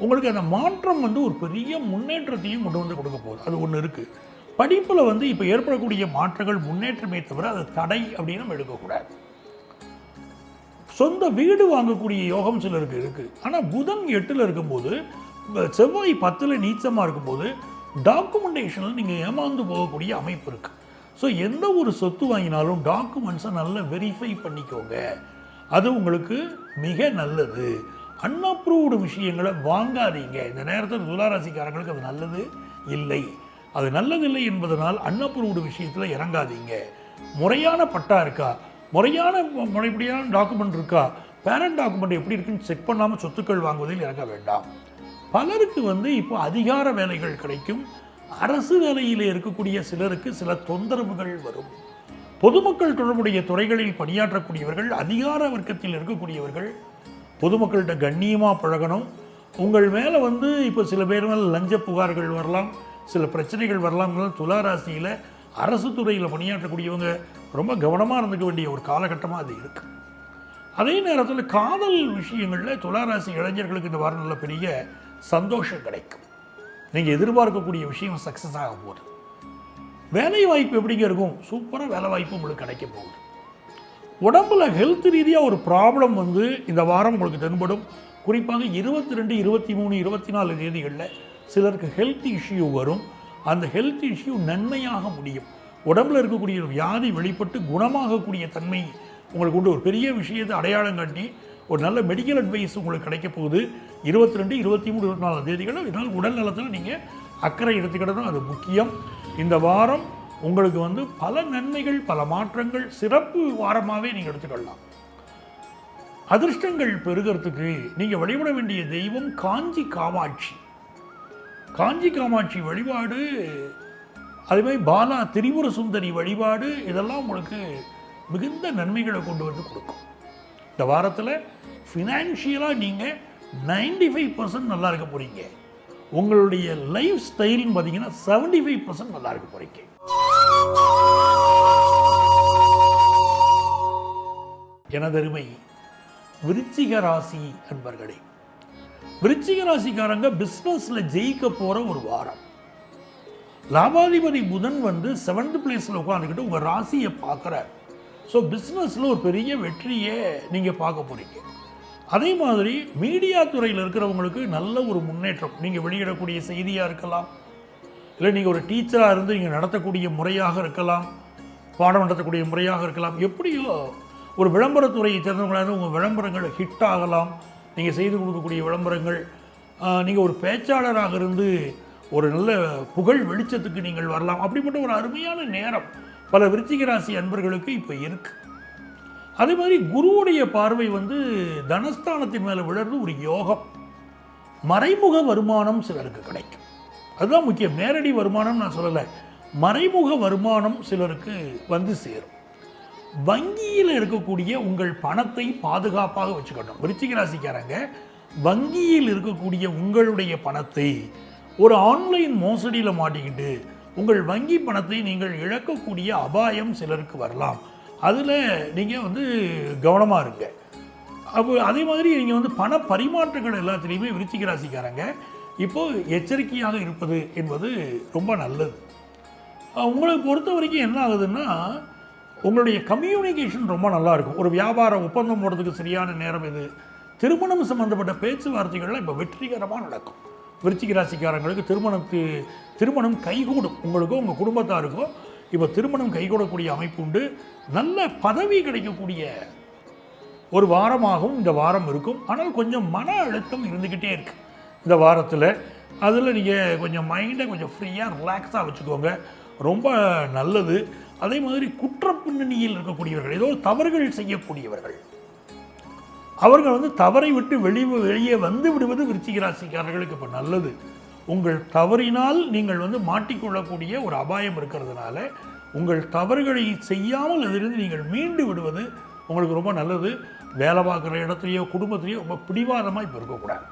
S1: உங்களுக்கு அந்த மாற்றம் வந்து ஒரு பெரிய முன்னேற்றத்தையும் கொண்டு வந்து கொடுக்க போகுது. அது ஒன்று இருக்குது. படிப்பில் வந்து இப்போ ஏற்படக்கூடிய மாற்றங்கள் முன்னேற்றமே தவிர அது தடை அப்படின்னு நம்ம எடுக்கக்கூடாது. சொந்த வீடு வாங்கக்கூடிய யோகம் சிலருக்கு இருக்குது. ஆனால் புதன் 8ல் இருக்கும்போது, செவ்வாய் 10ல் நீச்சமாக இருக்கும்போது டாக்குமெண்டேஷனில் நீங்கள் ஏமாந்து போகக்கூடிய அமைப்பு இருக்குது. ஸோ எந்த ஒரு சொத்து வாங்கினாலும் டாக்குமெண்ட்ஸை நல்லா வெரிஃபை பண்ணிக்கோங்க. அது உங்களுக்கு மிக நல்லது. அன்அப்ரூவ்டு விஷயங்களை வாங்காதீங்க. இந்த நேரத்தில் துளாராசிக்காரங்களுக்கு அது நல்லது இல்லை. அது நல்லதில்லை என்பதனால் அன்அப்ரூவ்டு விஷயத்தில் இறங்காதீங்க. முறையான பட்டா இருக்கா, முறைப்படியான டாக்குமெண்ட் இருக்கா, பேரண்ட் டாக்குமெண்ட் எப்படி இருக்குன்னு செக் பண்ணாமல் சொத்துக்கள் வாங்குவதில் இறங்க வேண்டாம். பலருக்கு வந்து இப்போ அதிகார வேலைகள் கிடைக்கும். அரசு வேலையில் இருக்கக்கூடிய சிலருக்கு சில தொந்தரவுகள் வரும். பொதுமக்கள் தொடர்புடைய துறைகளில் பணியாற்றக்கூடியவர்கள், அதிகார வர்க்கத்தில் இருக்கக்கூடியவர்கள் பொதுமக்கள்கிட்ட கண்ணியமாக பழகணும். உங்கள் மேலே வந்து இப்போ சில பேர் மேலே லஞ்ச புகார்கள் வரலாம், சில பிரச்சனைகள் வரலாம். துளாராசியில் அரசு துறையில் பணியாற்றக்கூடியவங்க ரொம்ப கவனமாக இருந்துக்க வேண்டிய ஒரு காலகட்டமாக அது இருக்குது. அதே நேரத்தில் காதல் விஷயங்களில் துளாராசி இளைஞர்களுக்கு இந்த வாரம் நல்ல பெரிய சந்தோஷம் கிடைக்கும். நீங்கள் எதிர்பார்க்கக்கூடிய விஷயம் சக்ஸஸ் ஆக போகுது. வேலை வாய்ப்பு எப்படிங்க இருக்கும்? சூப்பராக வேலை வாய்ப்பு உங்களுக்கு கிடைக்க போகுது. உடம்புல ஹெல்த் ரீதியாக ஒரு ப்ராப்ளம் வந்து இந்த வாரம் உங்களுக்கு தென்படும். குறிப்பாக 22, 23, 24 தேதிகளில் சிலருக்கு ஹெல்த் இஷ்யூ வரும். அந்த ஹெல்த் இஷ்யூ நன்மையாக முடியும். உடம்புல இருக்கக்கூடிய வியாதி வெளிப்பட்டு குணமாகக்கூடிய தன்மை உங்களுக்கு உண்டு. ஒரு பெரிய விஷயத்தை அடையாளம் காட்டி ஒரு நல்ல மெடிக்கல் அட்வைஸ் உங்களுக்கு கிடைக்க போகுது 22, 23, 24 தேதிகளில். இதனால் உடல் நலத்தில் நீங்கள் அக்கறை எடுத்துக்கிட்டதும் அது முக்கியம். இந்த வாரம் உங்களுக்கு வந்து பல நன்மைகள், பல மாற்றங்கள், சிறப்பு வாரமாகவே நீங்கள் எடுத்துக்கொள்ளலாம். அதிர்ஷ்டங்கள் பெருகிறதுக்கு நீங்கள் வழிபட வேண்டிய தெய்வம் காஞ்சி காமாட்சி. காஞ்சி காமாட்சி வழிபாடு, அதேமாதிரி பாலா திரிபுர சுந்தரி வழிபாடு, இதெல்லாம் உங்களுக்கு மிகுந்த நன்மைகளை கொண்டு வந்து கொடுக்கும். இந்த வாரத்தில் ஃபினான்ஷியலாக நீங்கள் 95% நல்லா இருக்க போகிறீங்க. உங்களுடைய லைஃப் ஸ்டைல்னு பார்த்தீங்கன்னா 75% நல்லா இருக்க போகிறீங்க. எனதருமை விருச்சிக ராசி அன்பர்களே, விருச்சிக ராசிக்காரங்க பிஸ்னஸில் ஜெயிக்க போகிற ஒரு வாரம். லாபாதிபதி புதன் வந்து 7th பிளேஸில் உட்காந்துக்கிட்டு உங்கள் ராசியை பார்க்குறார். ஸோ பிஸ்னஸில் ஒரு பெரிய வெற்றியை நீங்கள் பார்க்க போகிறீங்க. அதே மாதிரி மீடியா துறையில் இருக்கிறவங்களுக்கு நல்ல ஒரு முன்னேற்றம். நீங்கள் வெளியிடக்கூடிய செய்தியாக இருக்கலாம், இல்லை நீங்கள் ஒரு டீச்சராக இருந்து நீங்கள் நடத்தக்கூடிய முறையாக இருக்கலாம், பாடம் நடத்தக்கூடிய முறையாக இருக்கலாம். எப்படியோ ஒரு விளம்பரத்துறையை சேர்ந்தவங்களாக உங்கள் விளம்பரங்கள் ஹிட் ஆகலாம். நீங்கள் செய்து கொடுக்கக்கூடிய விளம்பரங்கள், நீங்கள் ஒரு பேச்சாளராக இருந்து ஒரு நல்ல புகழ் வெளிச்சத்துக்கு நீங்கள் வரலாம். அப்படிப்பட்ட ஒரு அருமையான நேரம் பல விருச்சிக ராசி அன்பர்களுக்கு இப்போ இருக்குது. அதே மாதிரி குருவுடைய பார்வை வந்து தனஸ்தானத்தின் மேலே விழறது ஒரு யோகம். மறைமுக வருமானம் சிலருக்கு கிடைக்கும். அதுதான் முக்கியம். நேரடி வருமானம் நான் சொல்லலை, மறைமுக வருமானம் சிலருக்கு வந்து சேரும். வங்கியில் இருக்கக்கூடிய உங்கள் பணத்தை பாதுகாப்பாக வச்சுக்கணும். விருச்சிக ராசிக்காரங்க வங்கியில் இருக்கக்கூடிய உங்களுடைய பணத்தை ஒரு ஆன்லைன் மோசடியில் மாட்டிக்கிட்டு உங்கள் வங்கி பணத்தை நீங்கள் இழக்கக்கூடிய அபாயம் சிலருக்கு வரலாம். அதில் நீங்கள் வந்து கவனமாக இருங்க. அதே மாதிரி நீங்கள் வந்து பண பரிமாற்றங்கள் எல்லாத்துலேயுமே விருச்சிக ராசிக்காரங்க இப்போது எச்சரிக்கையாக இருப்பது என்பது ரொம்ப நல்லது. உங்களை பொறுத்த வரைக்கும் என்ன ஆகுதுன்னா, உங்களுடைய கம்யூனிகேஷன் ரொம்ப நல்லாயிருக்கும். ஒரு வியாபார ஒப்பந்தம் போடுறதுக்கு சரியான நேரம் இது. திருமணம் சம்பந்தப்பட்ட பேச்சுவார்த்தைகள்லாம் இப்போ வெற்றிகரமாக நடக்கும். விருச்சிக ராசிக்காரங்களுக்கு திருமணம் கைகூடும். உங்களுக்கோ உங்கள் குடும்பத்தாருக்கோ இப்போ திருமணம் கைகூடக்கூடிய அமைப்பு உண்டு. நல்ல பதவி கிடைக்கக்கூடிய ஒரு வாரமாகவும் இந்த வாரம் இருக்கும். ஆனால் கொஞ்சம் மன அழுத்தம் இருந்துக்கிட்டே இருக்குது இந்த வாரத்தில். அதில் நீங்கள் கொஞ்சம் மைண்டை கொஞ்சம் ஃப்ரீயாக ரிலாக்ஸாக வச்சுக்கோங்க, ரொம்ப நல்லது. அதே மாதிரி குற்ற பின்னணியில் இருக்கக்கூடியவர்கள், ஏதோ தவறுகள் செய்யக்கூடியவர்கள், அவர்கள் தவறை விட்டு வெளியே வந்து விடுவது விருச்சிக ராசிக்காரர்களுக்கு இப்போ நல்லது. உங்கள் தவறினால் நீங்கள் மாட்டிக்கொள்ளக்கூடிய ஒரு அபாயம் இருக்கிறதுனால உங்கள் தவறுகளை செய்யாமல் அதிலிருந்து நீங்கள் மீண்டு விடுவது உங்களுக்கு ரொம்ப நல்லது. வேலை பார்க்குற இடத்துலையோ குடும்பத்திலையோ ரொம்ப பிடிவாதமாக இப்போ இருக்கக்கூடாது.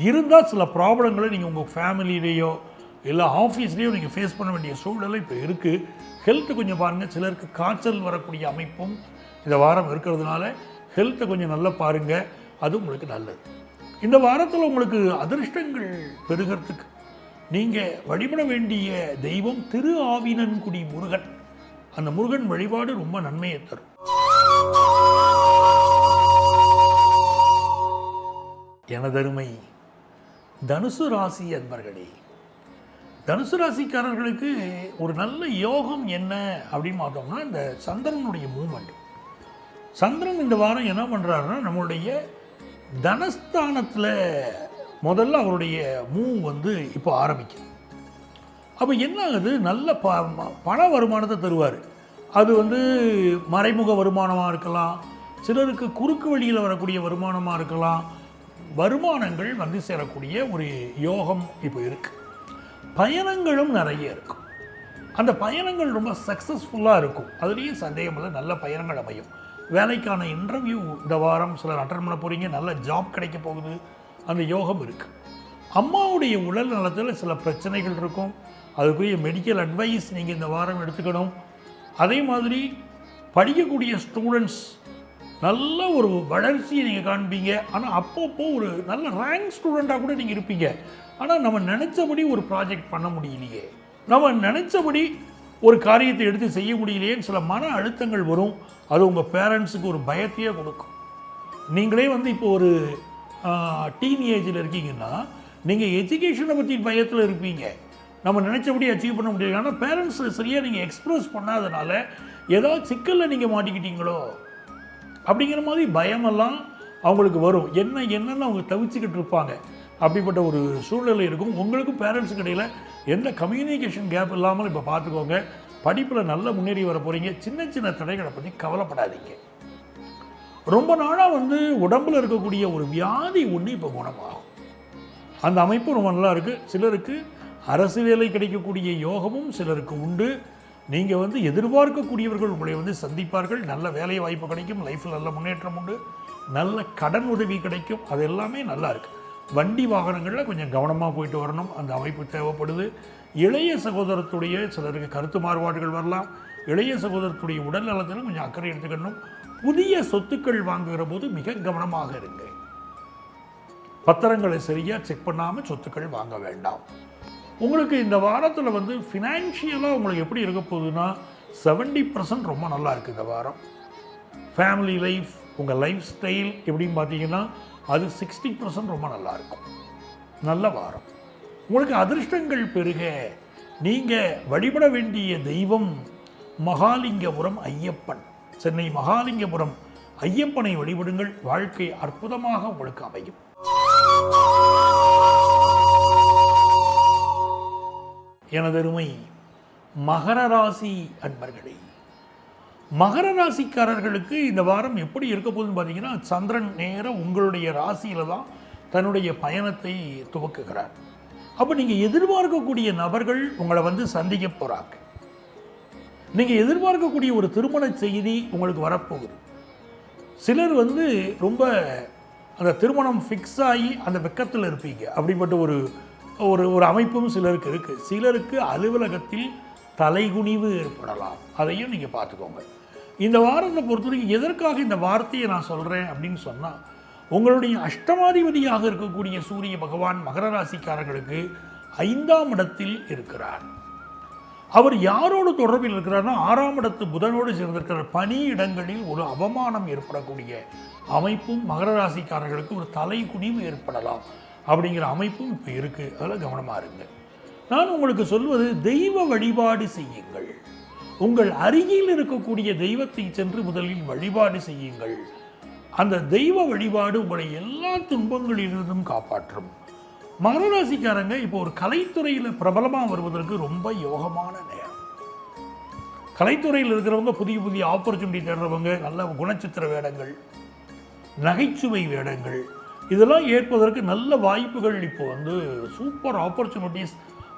S1: இருந்தால் சில ப்ராப்ளங்களை நீங்கள் உங்கள் ஃபேமிலியிலேயோ இல்லை ஆஃபீஸ்லேயோ நீங்கள் ஃபேஸ் பண்ண வேண்டிய சூழ்நிலை இப்போ இருக்குது. ஹெல்த்து கொஞ்சம் பாருங்கள். சிலருக்கு காய்ச்சல் வரக்கூடிய அமைப்பும் இந்த வாரம் இருக்கிறதுனால ஹெல்த்தை கொஞ்சம் நல்லா பாருங்கள், அது உங்களுக்கு நல்லது. இந்த வாரத்தில் உங்களுக்கு அதிர்ஷ்டங்கள் பெருகிறதுக்கு நீங்கள் வழிபட வேண்டிய தெய்வம் திரு ஆவினன்குடி முருகன். அந்த முருகன் வழிபாடு ரொம்ப நன்மையை தரும். எனதருமை தனுசு ராசி அன்பர்களே, தனுசு ராசிக்காரர்களுக்கு ஒரு நல்ல யோகம் என்ன அப்படின்னு பார்த்தோம்னா, இந்த சந்திரனுடைய மூமெண்ட். சந்திரன் இந்த வாரம் என்ன பண்ணுறாருன்னா, நம்மளுடைய தனஸ்தானத்தில் முதல்ல அவருடைய மூவ் இப்போ ஆரம்பிக்கும். அப்போ என்ன ஆகுது, நல்ல பண வருமானத்தை தருவார். அது மறைமுக வருமானமாக இருக்கலாம், சிலருக்கு குறுக்கு வழியில் வரக்கூடிய வருமானமாக இருக்கலாம். வருமானங்கள் சேரக்கூடிய ஒரு யோகம் இப்போ இருக்குது. பயணங்களும் நிறைய இருக்கும். அந்த பயணங்கள் ரொம்ப சக்ஸஸ்ஃபுல்லாக இருக்கும். அதுலேயும் சந்தேகம் இல்லை, நல்ல பயணங்கள் அமையும். வேலைக்கான இன்டர்வியூ இந்த வாரம் சிலர் அட்டன் பண்ண போகிறீங்க, நல்ல ஜாப் கிடைக்க போகுது, அந்த யோகம் இருக்குது. அம்மாவுடைய உடல் நலத்தில் சில பிரச்சனைகள் இருக்கும், அதுக்குரிய மெடிக்கல் அட்வைஸ் நீங்கள் இந்த வாரம் எடுத்துக்கணும். அதே மாதிரி படிக்கக்கூடிய ஸ்டூடெண்ட்ஸ் நல்ல ஒரு வளர்ச்சியை நீங்கள் காண்பீங்க. ஆனால் அப்பப்போ ஒரு நல்ல ரேங்க் ஸ்டூடெண்ட்டாக கூட நீங்கள் இருப்பீங்க. ஆனால் நம்ம நினச்சபடி ஒரு ப்ராஜெக்ட் பண்ண முடியலையே, நம்ம நினச்சபடி ஒரு காரியத்தை எடுத்து செய்ய முடியலையேன்னு சில மன அழுத்தங்கள் வரும். அது உங்கள் பேரண்ட்ஸுக்கு ஒரு பயத்தையே கொடுக்கும். நீங்களே இப்போ ஒரு டீன் ஏஜில் இருக்கீங்கன்னா நீங்கள் எஜுகேஷனை பற்றி பயத்தில் இருப்பீங்க. நம்ம நினச்சபடி அச்சீவ் பண்ண முடியாது. ஆனால் பேரண்ட்ஸ் சரியாக நீங்கள் எக்ஸ்ப்ரெஸ் பண்ணாதனால ஏதாவது சிக்கலில் நீங்கள் மாட்டிக்கிட்டீங்களோ அப்படிங்கிற மாதிரி பயமெல்லாம் அவங்களுக்கு வரும். என்னென்னு அவங்க தவிச்சுக்கிட்டு இருப்பாங்க. அப்படிப்பட்ட ஒரு சூழ்நிலை இருக்கும். உங்களுக்கும் பேரண்ட்ஸுக்கு இடையில் எந்த கம்யூனிகேஷன் கேப் இல்லாமல் இப்போ பார்த்துக்கோங்க. படிப்பில் நல்ல முன்னேறி வர போகிறீங்க. சின்ன சின்ன தடைகளை பற்றி கவலைப்படாதீங்க. ரொம்ப நாளாக உடம்பில் இருக்கக்கூடிய ஒரு வியாதி ஒன்று இப்போ குணமாகும். அந்த அமைப்பு ரொம்ப நல்லா இருக்குது. சிலருக்கு அரசு வேலை கிடைக்கக்கூடிய யோகமும் சிலருக்கு உண்டு. நீங்கள் எதிர்பார்க்கக்கூடியவர்கள் உங்களை சந்திப்பார்கள். நல்ல வேலை வாய்ப்பு கிடைக்கும். லைஃப்பில் நல்ல முன்னேற்றம் உண்டு. நல்ல கடன் உதவி கிடைக்கும். அது எல்லாமே நல்லா இருக்குது. வண்டி வாகனங்களில் கொஞ்சம் கவனமாக போயிட்டு வரணும், அந்த அமைப்பு தேவைப்படுது. இளைய சகோதரத்துடைய சிலருக்கு கருத்து மாறுபாடுகள் வரலாம். இளைய சகோதரத்துடைய உடல் நலத்திலும் கொஞ்சம் அக்கறை எடுத்துக்கணும். புதிய சொத்துக்கள் வாங்குகிற போது மிக கவனமாக இருங்க. பத்திரங்களை சரியாக செக் பண்ணாமல் சொத்துக்கள் வாங்க வேண்டாம். உங்களுக்கு இந்த வாரத்தில் ஃபினான்ஷியலாக உங்களுக்கு எப்படி இருக்க போகுதுன்னா 70% ரொம்ப நல்லா இருக்குது இந்த வாரம். ஃபேமிலி லைஃப், உங்கள் லைஃப் ஸ்டைல் எப்படின்னு பார்த்தீங்கன்னா அது 60% ரொம்ப நல்லா இருக்கும். நல்ல வாரம். உங்களுக்கு அதிர்ஷ்டங்கள் பெருக நீங்கள் வழிபட வேண்டிய தெய்வம் மகாலிங்கபுரம் ஐயப்பன். சென்னை மகாலிங்கபுரம் ஐயப்பனை வழிபடுங்கள். வாழ்க்கை அற்புதமாக உங்களுக்கு அமையும். எனதருமை மகர ராசி அன்பர்களே, மகர ராசிக்காரர்களுக்கு இந்த வாரம் எப்படி இருக்க போகுதுன்னு பார்த்தீங்கன்னா, சந்திரன் நேரம் உங்களுடைய ராசியில் தான் தன்னுடைய பயணத்தை துவக்குகிறார். அப்போ நீங்கள் எதிர்பார்க்கக்கூடிய நபர்கள் உங்களை சந்திக்க போகிறாங்க. நீங்கள் எதிர்பார்க்கக்கூடிய ஒரு திருமண செய்தி உங்களுக்கு வரப்போகுது. சிலர் ரொம்ப அந்த திருமணம் ஃபிக்ஸ் ஆகி அந்த வெக்கத்தில் இருப்பீங்க. அப்படிப்பட்ட ஒரு ஒரு ஒரு அமைப்பும் சிலருக்கு இருக்குது. சிலருக்கு அலுவலகத்தில் தலைகுனிவு ஏற்படலாம். அதையும் நீங்கள் பார்த்துக்கோங்க. இந்த வாரத்தை பொறுத்தவரைக்கும் எதற்காக இந்த வார்த்தையை நான் சொல்கிறேன் அப்படின்னு சொன்னால், உங்களுடைய அஷ்டமாதிபதியாக இருக்கக்கூடிய சூரிய பகவான் மகர ராசிக்காரர்களுக்கு 5ஆம் இடத்தில் இருக்கிறார். அவர் யாரோடு தொடர்பில் இருக்கிறார்னா 6ஆம் இடத்து புதனோடு சேர்ந்திருக்கிறார். பணி இடங்களில் ஒரு அவமானம் ஏற்படக்கூடிய அமைப்பும் மகர ராசிக்காரர்களுக்கு ஒரு தலைக்குனிவு ஏற்படலாம் அப்படிங்கிற அமைப்பும் இப்போ இருக்குது. அதில் கவனமாக இருங்க. நான் உங்களுக்கு சொல்வது தெய்வ வழிபாடு செய்யுங்கள். உங்கள் அருகில் இருக்கக்கூடிய தெய்வத்தை சென்று முதலில் வழிபாடு செய்யுங்கள். அந்த தெய்வ வழிபாடு உங்களை எல்லா துன்பங்களிலிருந்தும் காப்பாற்றும். மகர ராசிக்காரங்க இப்போ ஒரு கலைத்துறையில் பிரபலமாக வருவதற்கு ரொம்ப யோகமான நேரம். கலைத்துறையில் இருக்கிறவங்க புதிய புதிய ஆப்பர்ச்சுனிட்டி தேடுறவங்க, நல்ல குணச்சித்திர வேடங்கள், நகைச்சுவை வேடங்கள், இதெல்லாம் ஏற்பதற்கு நல்ல வாய்ப்புகள் இப்போ சூப்பர் ஆப்பர்ச்சுனிட்டிஸ்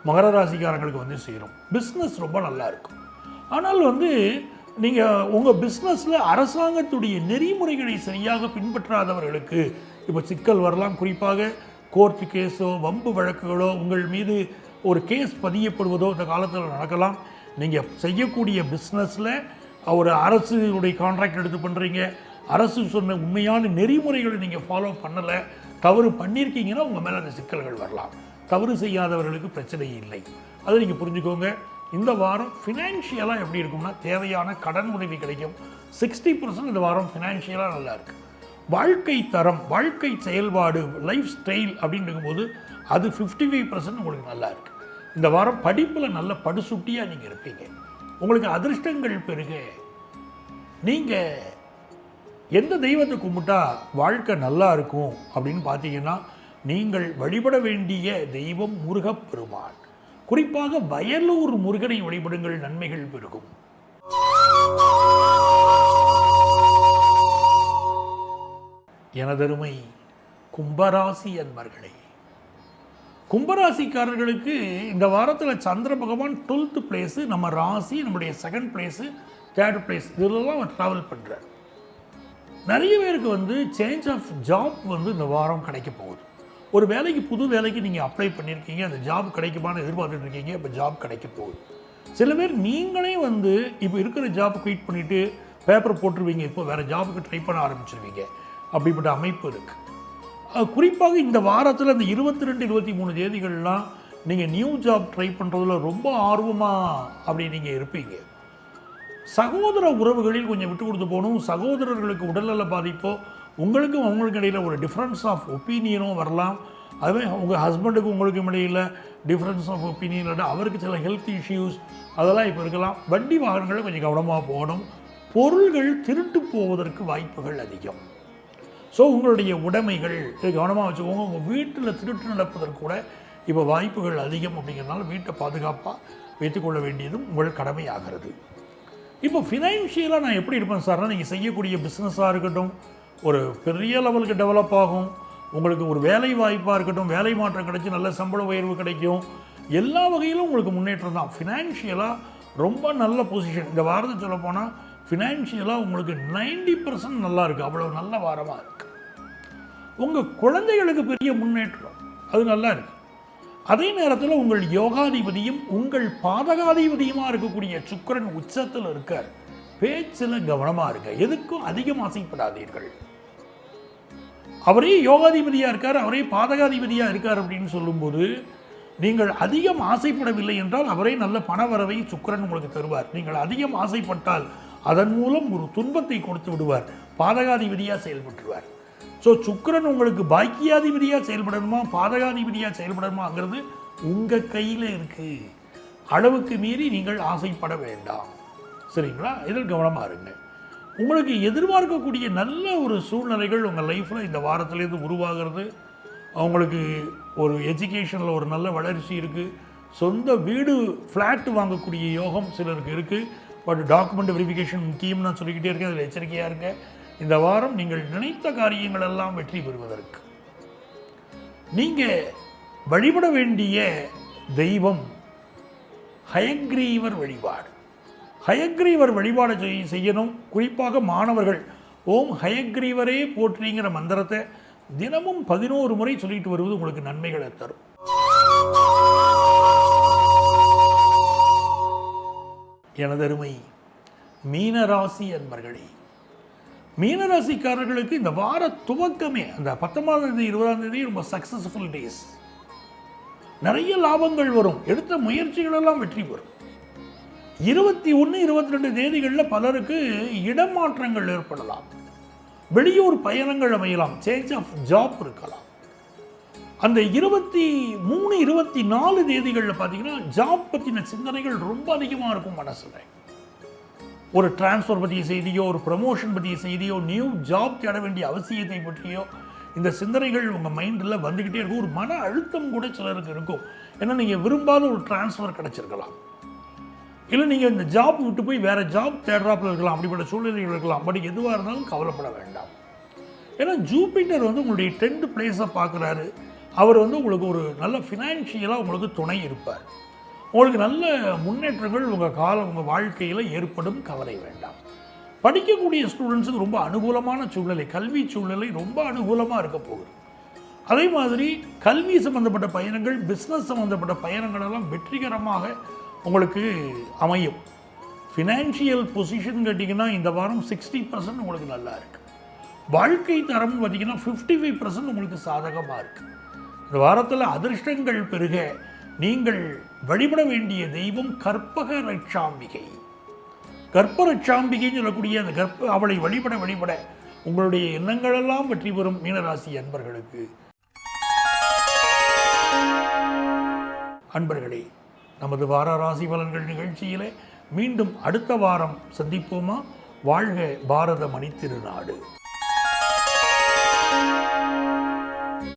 S1: மகர ராசிக்காரங்களுக்கு சேரும். பிஸ்னஸ் ரொம்ப நல்லா இருக்கும். ஆனால் நீங்கள் உங்கள் பிஸ்னஸில் அரசாங்கத்துடைய நெறிமுறைகளை சரியாக பின்பற்றாதவர்களுக்கு இப்போ சிக்கல் வரலாம். குறிப்பாக கோர்ட்டு கேஸோ வம்பு வழக்குகளோ உங்கள் மீது ஒரு கேஸ் பதியப்படுவதோ இந்த காலத்தில் நடக்கலாம். நீங்கள் செய்யக்கூடிய பிஸ்னஸில் ஒரு அரசுடைய கான்ட்ராக்ட் எடுத்து பண்ணுறீங்க, அரசு சொன்ன உண்மையான நெறிமுறைகளை நீங்கள் ஃபாலோ பண்ணலை, தவறு பண்ணியிருக்கீங்கன்னா உங்கள் மேலே அந்த சிக்கல்கள் வரலாம். தவறு செய்யாதவர்களுக்கு பிரச்சனை இல்லை, அதை நீங்கள் புரிஞ்சுக்கோங்க. இந்த வாரம் ஃபினான்ஷியலாக எப்படி இருக்கும்னா தேவையான கடன் உதவி கிடைக்கும். 60% இந்த வாரம் ஃபினான்ஷியலாக நல்லா இருக்குது. வாழ்க்கை தரம், வாழ்க்கை செயல்பாடு, லைஃப் ஸ்டைல் அப்படின்னு இருக்கும்போது அது 55% உங்களுக்கு நல்லா இருக்குது. இந்த வாரம் படிப்பில் நல்ல படுசுட்டியாக நீங்கள் இருப்பீங்க. உங்களுக்கு அதிர்ஷ்டங்கள் பெருக. நீங்கள் எந்த தெய்வத்தை கும்பிட்டா வாழ்க்கை நல்லா இருக்கும் அப்படின்னு பார்த்தீங்கன்னா நீங்கள் வழிபட வேண்டிய தெய்வம் முருகப்பெருமான். குறிப்பாக வயலூர் முருகனை வழிபடுங்கள், நன்மைகள் பெருகும். எனதருமை கும்பராசி அன்பர்களே, கும்பராசிக்காரர்களுக்கு இந்த வாரத்தில் சந்திர பகவான் 12th பிளேஸு, நம்ம ராசி நம்முடைய 2nd பிளேஸு 3rd பிளேஸ் இதெல்லாம் அவர் ட்ராவல் பண்ணுறார். நிறைய பேருக்கு சேஞ்ச் ஆஃப் ஜாப் இந்த வாரம் கிடைக்க போகுது. ஒரு வேலைக்கு, புது வேலைக்கு நீங்கள் அப்ளை பண்ணியிருக்கீங்க, அந்த ஜாப் கிடைக்குமான்னு எதிர்பார்த்துட்டு இருக்கீங்க, இப்போ ஜாப் கிடைக்க போகுது. சில பேர் நீங்களே இப்போ இருக்கிற ஜாப் குயிட் பண்ணிவிட்டு பேப்பர் போட்டுருவீங்க, இப்போ வேறு ஜாபுக்கு ட்ரை பண்ண ஆரம்பிச்சிருவீங்க. அப்படிப்பட்ட அமைப்பு இருக்குது. குறிப்பாக இந்த வாரத்தில் அந்த 22, 23 தேதிகள்லாம் நீங்கள் நியூ ஜாப் ட்ரை பண்ணுறதுல ரொம்ப ஆர்வமாக அப்படி நீங்கள் இருப்பீங்க. சகோதர உறவுகளில் கொஞ்சம் விட்டு கொடுத்து போகணும். சகோதரர்களுக்கு உடல்நல பாதிப்போ, உங்களுக்கும் அவங்களுக்கு இடையில் ஒரு டிஃப்ரென்ஸ் ஆஃப் ஒப்பீனியனும் வரலாம். அதுவே உங்கள் ஹஸ்பண்டுக்கு உங்களுக்கும் இடையில் டிஃப்ரென்ஸ் ஆஃப் ஒப்பீனியன், அவருக்கு சில ஹெல்த் இஷ்யூஸ் அதெல்லாம் இப்போ இருக்கலாம். வண்டி வாகனங்களை கொஞ்சம் கவனமாக போகணும். பொருள்கள் திருட்டு போவதற்கு வாய்ப்புகள் அதிகம். ஸோ உங்களுடைய உடைமைகள் கவனமாக வச்சுக்கோங்க. உங்கள் வீட்டில் திருட்டு நடப்பதற்கு கூட இப்போ வாய்ப்புகள் அதிகம். அப்படிங்கிறதுனால வீட்டை பாதுகாப்பாக வைத்துக்கொள்ள வேண்டியதும் உங்கள் கடமையாகிறது. இப்போ ஃபினான்ஷியலாக நான் எப்படி இருப்பேன் சார்னா, நீங்கள் செய்யக்கூடிய பிஸ்னஸாக இருக்கட்டும், ஒரு பெரிய லெவலுக்கு டெவலப் ஆகும். உங்களுக்கு ஒரு வேலை வாய்ப்பாக இருக்கட்டும், வேலை மாற்றம் கிடைச்சி நல்ல சம்பள உயர்வு கிடைக்கும். எல்லா வகையிலும் உங்களுக்கு முன்னேற்றம் தான். ஃபினான்ஷியலாக ரொம்ப நல்ல பொசிஷன். இந்த வாரத்தை சொல்ல போனால் ஃபினான்ஷியலாக உங்களுக்கு 90% நல்லா இருக்குது. அவ்வளோ நல்ல வாரமாக இருக்குது. உங்கள் குழந்தைகளுக்கு பெரிய முன்னேற்றம், அது நல்லா இருக்குது. அதே நேரத்தில் உங்கள் யோகாதிபதியும் உங்கள் பாதகாதிபதியுமாக இருக்கக்கூடிய சுக்கிரன் உச்சத்தில் இருக்கார். பேச்சில் கவனமாக இருக்க, எதுக்கும் அதிகம் ஆசைப்படாதீர்கள். அவரே யோகாதிபதியாக இருக்கார், அவரே பாதகாதிபதியாக இருக்கார் அப்படின்னு சொல்லும்போது நீங்கள் அதிகம் ஆசைப்படவில்லை என்றால் அவரே நல்ல பணவரவை சுக்கிரன் உங்களுக்கு தருவார். நீங்கள் அதிகம் ஆசைப்பட்டால் அதன் மூலம் ஒரு துன்பத்தை கொடுத்து விடுவார். பாதகாதிபதியாக செயல்பட்டுருவார். ஸோ சுக்கிரன் உங்களுக்கு பாக்கியாதிபதியாக செயல்படணுமா, பாதகாதிபதியாக செயல்படணுமாங்கிறது உங்கள் கையில் இருக்குது. அளவுக்கு மீறி நீங்கள் ஆசைப்பட வேண்டாம். சரிங்களா? இதில் கவனமாக இருங்க. உங்களுக்கு எதிர்பார்க்கக்கூடிய நல்ல ஒரு சூழ்நிலைகள் உங்கள் லைஃப்பில் இந்த வாரத்துலேருந்து உருவாகிறது. அவங்களுக்கு ஒரு எஜுகேஷனில் ஒரு நல்ல வளர்ச்சி இருக்குது. சொந்த வீடு ஃப்ளாட்டு வாங்கக்கூடிய யோகம் சிலருக்கு இருக்குது. பட் டாக்குமெண்ட் வெரிஃபிகேஷன் முக்கியம் நான் சொல்லிக்கிட்டே இருக்கேன், அதில் எச்சரிக்கையாக இருங்க. இந்த வாரம் நீங்கள் நினைத்த காரியங்கள் எல்லாம் வெற்றி பெறுவதற்கு நீங்கள் வழிபட வேண்டிய தெய்வம் ஹயக்ரீவர் வழிபாடு. ஹயக்ரீவர் வழிபாடு செய்யணும். குறிப்பாக மாணவர்கள் ஓம் ஹயக்ரீவரே போற்றிங்கிற மந்திரத்தை தினமும் 11 முறை சொல்லிட்டு வருவது உங்களுக்கு நன்மைகளை தரும். எனதருமை மீனராசி அன்பர்களே, மீனராசிக்காரர்களுக்கு இந்த வார துவக்கமே அந்த 19ஆம் தேதி 20ஆம் தேதி ரொம்ப சக்சஸ்ஃபுல் டேஸ். நிறைய லாபங்கள் வரும். எடுத்த முயற்சிகளெல்லாம் வெற்றி பெறும். 21, 22 தேதிகளில் பலருக்கு இடமாற்றங்கள் ஏற்படலாம், வெளியூர் பயணங்கள் அமையலாம், சேஞ்ச் ஆஃப் ஜாப் இருக்கலாம். அந்த 23, 24 தேதிகளில் பார்த்தீங்கன்னா ஜாப் பற்றின சிந்தனைகள் ரொம்ப அதிகமாக இருக்கும் மனசில். ஒரு டிரான்ஸ்ஃபர் பற்றிய செய்தியோ, ஒரு ப்ரமோஷன் பற்றிய செய்தியோ, நியூ ஜாப் தேட வேண்டிய அவசியத்தை பற்றியோ இந்த சிந்தனைகள் உங்கள் மைண்டில் வந்துக்கிட்டே இருக்கும். ஒரு மன அழுத்தம் கூட சிலருக்கு இருக்கும். ஏன்னா நீங்கள் விரும்பாத ஒரு டிரான்ஸ்ஃபர் கிடச்சிருக்கலாம், இல்லை நீங்கள் இந்த ஜாப் விட்டு போய் வேறு ஜாப் தேடுறாப்பில் இருக்கலாம், அப்படிப்பட்ட சூழ்நிலைகள் இருக்கலாம். பட் எதுவாக இருந்தாலும் கவலைப்பட வேண்டாம். ஏன்னா ஜூபிட்டர் உங்களுடைய 10th பிளேஸை பார்க்குறாரு. அவர் உங்களுக்கு ஒரு நல்ல ஃபினான்ஷியலாக உங்களுக்கு துணை இருப்பார். உங்களுக்கு நல்ல முன்னேற்றங்கள் உங்கள் வாழ்க்கையில் ஏற்படும், கவலை வேண்டாம். படிக்கக்கூடிய ஸ்டூடெண்ட்ஸுக்கு ரொம்ப அனுகூலமான சூழ்நிலை, கல்வி சூழ்நிலை ரொம்ப அனுகூலமாக இருக்க போகுது. அதே மாதிரி கல்வி சம்மந்தப்பட்ட பயணங்கள், பிஸ்னஸ் சம்மந்தப்பட்ட பயணங்களெல்லாம் வெற்றிகரமாக உங்களுக்கு அமையும். ஃபினான்ஷியல் பொசிஷன் கேட்டிங்கன்னா இந்த வாரம் 60% உங்களுக்கு நல்லா இருக்குது. வாழ்க்கை தரம் பார்த்திங்கன்னா 55% உங்களுக்கு சாதகமாக இருக்குது. இந்த வாரத்தில் அதிர்ஷ்டங்கள் பெருக நீங்கள் வழிபட வேண்டிய தெய்வம் கற்பக ரட்சாம்பிகை. கற்ப ரட்சாம்பிகைன்னு சொல்லக்கூடிய அந்த அவளை வழிபட உங்களுடைய எண்ணங்களெல்லாம் வெற்றி பெறும் மீனராசி அன்பர்களுக்கு. அன்பர்களே, நமது வார ராசி பலன்கள் நிகழ்ச்சியிலே மீண்டும் அடுத்த வாரம் சந்திப்போமா? வாழ்க பாரத மணி திருநாடு.